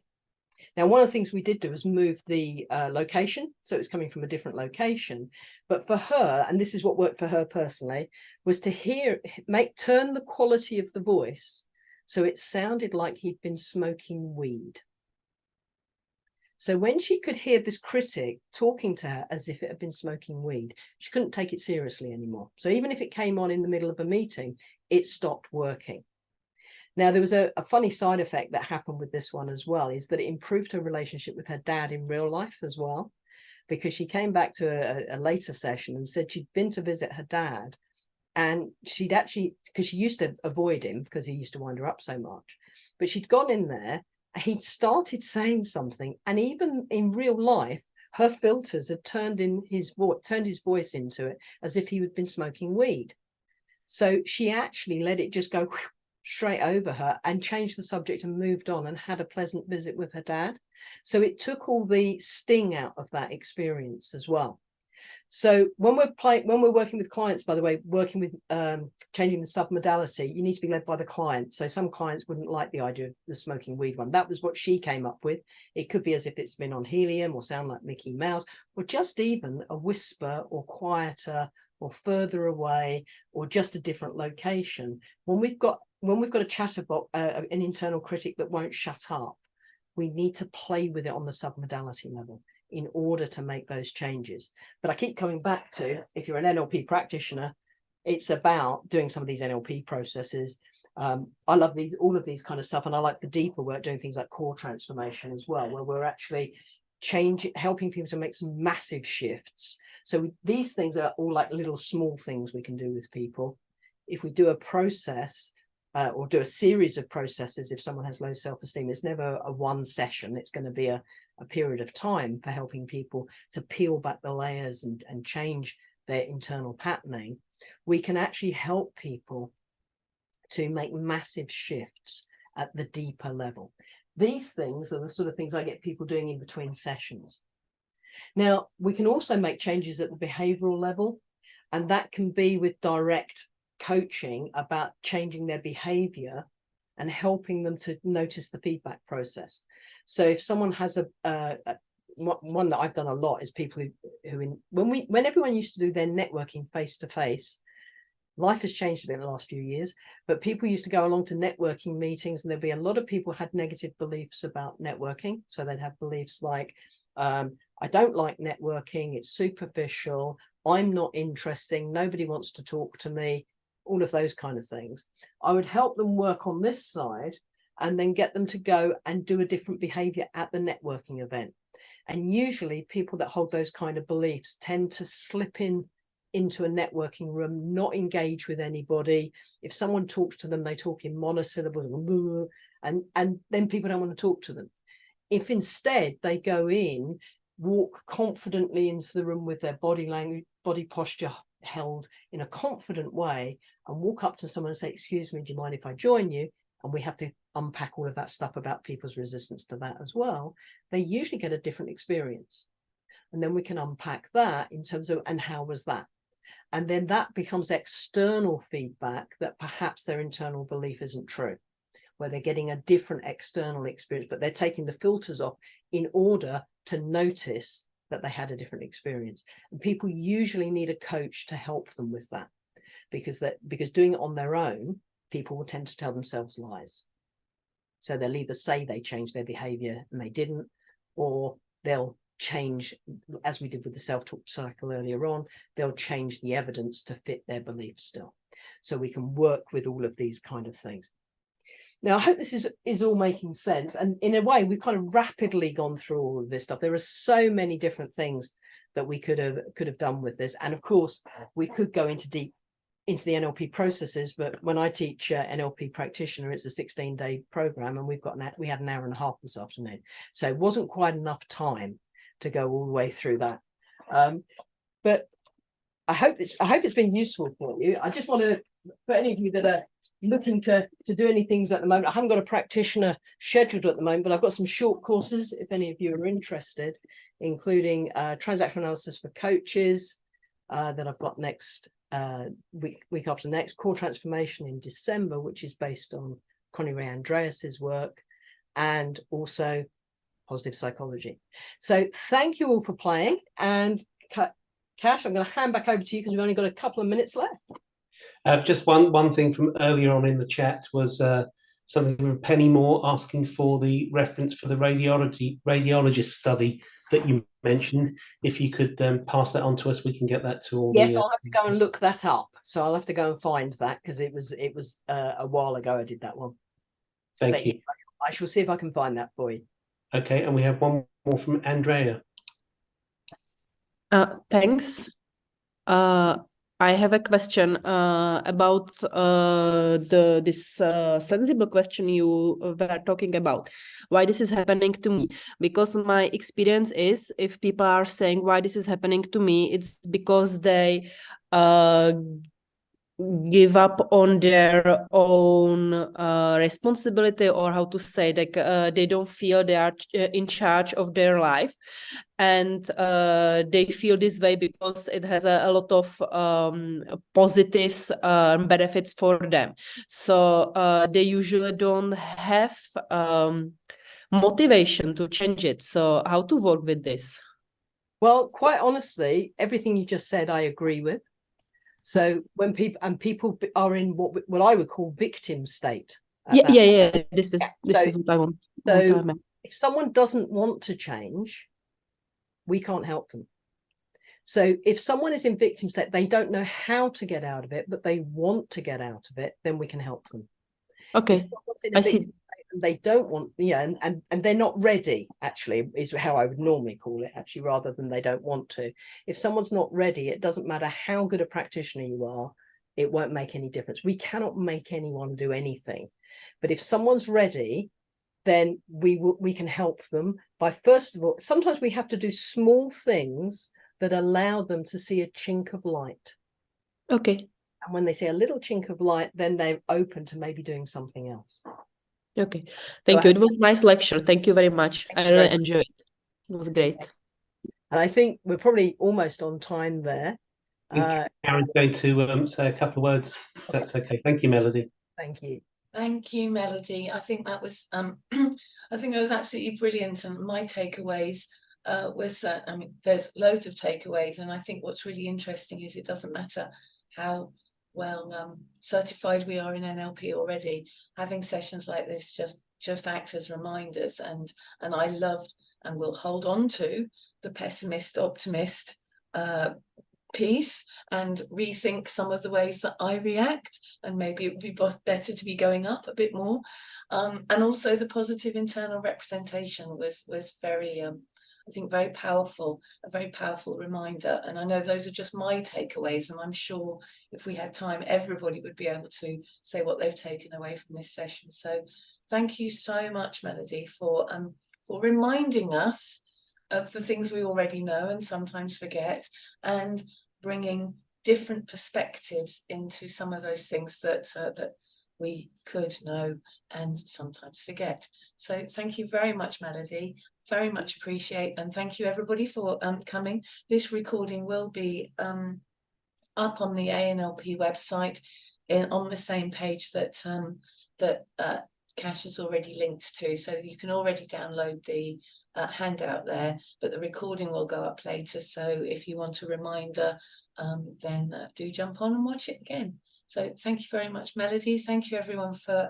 Now, one of the things we did do was move the location, so it was coming from a different location. But for her, and this is what worked for her personally, was to turn the quality of the voice so it sounded like he'd been smoking weed. So when she could hear this critic talking to her as if it had been smoking weed, she couldn't take it seriously anymore. So even if it came on in the middle of a meeting, it stopped working. Now, there was a funny side effect that happened with this one as well, is that it improved her relationship with her dad in real life as well, because she came back to a later session and said she'd been to visit her dad, and she'd actually, because she used to avoid him because he used to wind her up so much, but she'd gone in there, he'd started saying something, and even in real life, her filters had turned his voice into it as if he had been smoking weed. So she actually let it just go straight over her and changed the subject and moved on and had a pleasant visit with her dad. So it took all the sting out of that experience as well. So when we're working with clients, by the way, working with changing the submodality, you need to be led by the client. So some clients wouldn't like the idea of the smoking weed one. That was what she came up with. It could be as if it's been on helium or sound like Mickey Mouse, or just even a whisper or quieter or further away or just a different location. When we've got a chatterbox, an internal critic that won't shut up, we need to play with it on the submodality level in order to make those changes. But I keep coming back to, if you're an NLP practitioner, it's about doing some of these NLP processes. I love all of these kind of stuff, and I like the deeper work, doing things like core transformation as well, where we're actually helping people to make some massive shifts. So these things are all like little small things we can do with people. If we do a process or do a series of processes, if someone has low self-esteem, it's never a one session. It's going to be a period of time for helping people to peel back the layers and change their internal patterning. We can actually help people to make massive shifts at the deeper level. These things are the sort of things I get people doing in between sessions. Now, we can also make changes at the behavioral level, and that can be with direct coaching about changing their behavior and helping them to notice the feedback process. So if someone has one that I've done a lot is people when everyone used to do their networking face to face, life has changed a bit in the last few years, but people used to go along to networking meetings, and there'd be a lot of people who had negative beliefs about networking. So they'd have beliefs like, I don't like networking, it's superficial, I'm not interesting, nobody wants to talk to me, all of those kind of things. I would help them work on this side and then get them to go and do a different behavior at the networking event. And usually people that hold those kind of beliefs tend to slip into a networking room, not engage with anybody. If someone talks to them, they talk in monosyllables, and then people don't want to talk to them. If instead they go in, walk confidently into the room with their body language, body posture held in a confident way, and walk up to someone and say, excuse me, do you mind if I join you? And we have to unpack all of that stuff about people's resistance to that as well. They usually get a different experience. And then we can unpack that in terms of, and how was that? And then that becomes external feedback that perhaps their internal belief isn't true, where they're getting a different external experience, but they're taking the filters off in order to notice that they had a different experience. And people usually need a coach to help them with that, because doing it on their own, people will tend to tell themselves lies. So they'll either say they changed their behavior and they didn't, or they'll change, as we did with the self-talk cycle earlier on, they'll change the evidence to fit their beliefs still. So we can work with all of these kind of things. Now, I hope this is all making sense. And in a way, we've kind of rapidly gone through all of this stuff. There are so many different things that we could have done with this. And of course, we could go into the NLP processes, but when I teach NLP practitioner, it's a 16-day program, and we had an hour and a half this afternoon. So it wasn't quite enough time to go all the way through that. But I hope it's been useful for you. I just want to, for any of you that are looking to do any things at the moment, I haven't got a practitioner scheduled at the moment, but I've got some short courses if any of you are interested, including transactional analysis for coaches that I've got next week after next, core transformation in December, which is based on Connie Ray Andreas's work, and also positive psychology. So thank you all for playing. And Cash, I'm going to hand back over to you because we've only got a couple of minutes left. Just one thing from earlier on in the chat was something from Penny Moore asking for the reference for the radiologist study that you mentioned. If you could pass that on to us, we can get that to all. Yes, I'll have to go and look that up. So I'll have to go and find that, because it was a while ago I did that one. Thank you. Yeah, I shall see if I can find that for you. Okay, and we have one more from Andrea. Thanks. I have a question about this sensible question you were talking about. Why this is happening to me? Because my experience is, if people are saying why this is happening to me, it's because they give up on their own responsibility, or how to say, like they don't feel they are in charge of their life, and they feel this way because it has a lot of positives benefits for them. So they usually don't have motivation to change it. So how to work with this? Well, quite honestly, everything you just said I agree with. So when people are in what I would call victim state. Yeah. This is what I want. So if someone doesn't want to change, we can't help them. So if someone is in victim state, they don't know how to get out of it, but they want to get out of it, then we can help them. Okay, If someone's in a I see. victim state and they don't want, yeah, and they're not ready, actually, is how I would normally call it, actually, rather than they don't want to. If someone's not ready, it doesn't matter how good a practitioner you are, it won't make any difference. We cannot make anyone do anything. But if someone's ready, then we can help them by, first of all, sometimes we have to do small things that allow them to see a chink of light. Okay, And when they see a little chink of light, then they're open to maybe doing something else. okay. Thank you. It was a nice lecture. Thank you very much. I really enjoyed it. It was great. And I think we're probably almost on time there. Karen's going to say a couple of words, if that's okay. Thank you, Melody. Thank you. Thank you, Melody. I think that was I think that was absolutely brilliant. And my takeaways was I mean, there's loads of takeaways, and I think what's really interesting is it doesn't matter how well certified we are in NLP already. Having sessions like this just act as reminders, and I loved and will hold on to the pessimist optimist piece and rethink some of the ways that I react, and maybe it would be better to be going up a bit more, and also the positive internal representation was very I think very powerful, a very powerful reminder. And I know those are just my takeaways, and I'm sure if we had time everybody would be able to say what they've taken away from this session. So thank you so much, Melody, for reminding us of the things we already know and sometimes forget, and bringing different perspectives into some of those things that we could know and sometimes forget. So thank you very much, Melody. Very much appreciate, and thank you everybody for coming. This recording will be up on the ANLP website on the same page that Cash has already linked to, so you can already download the handout there, but the recording will go up later. So if you want a reminder, then do jump on and watch it again. So thank you very much, Melody. Thank you everyone for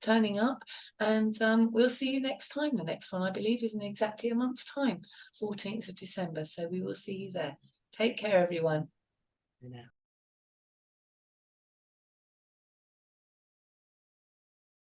turning up, and we'll see you next time. The next one, I believe, is in exactly a month's time, 14th of December. So we will see you there. Take care, everyone. Yeah.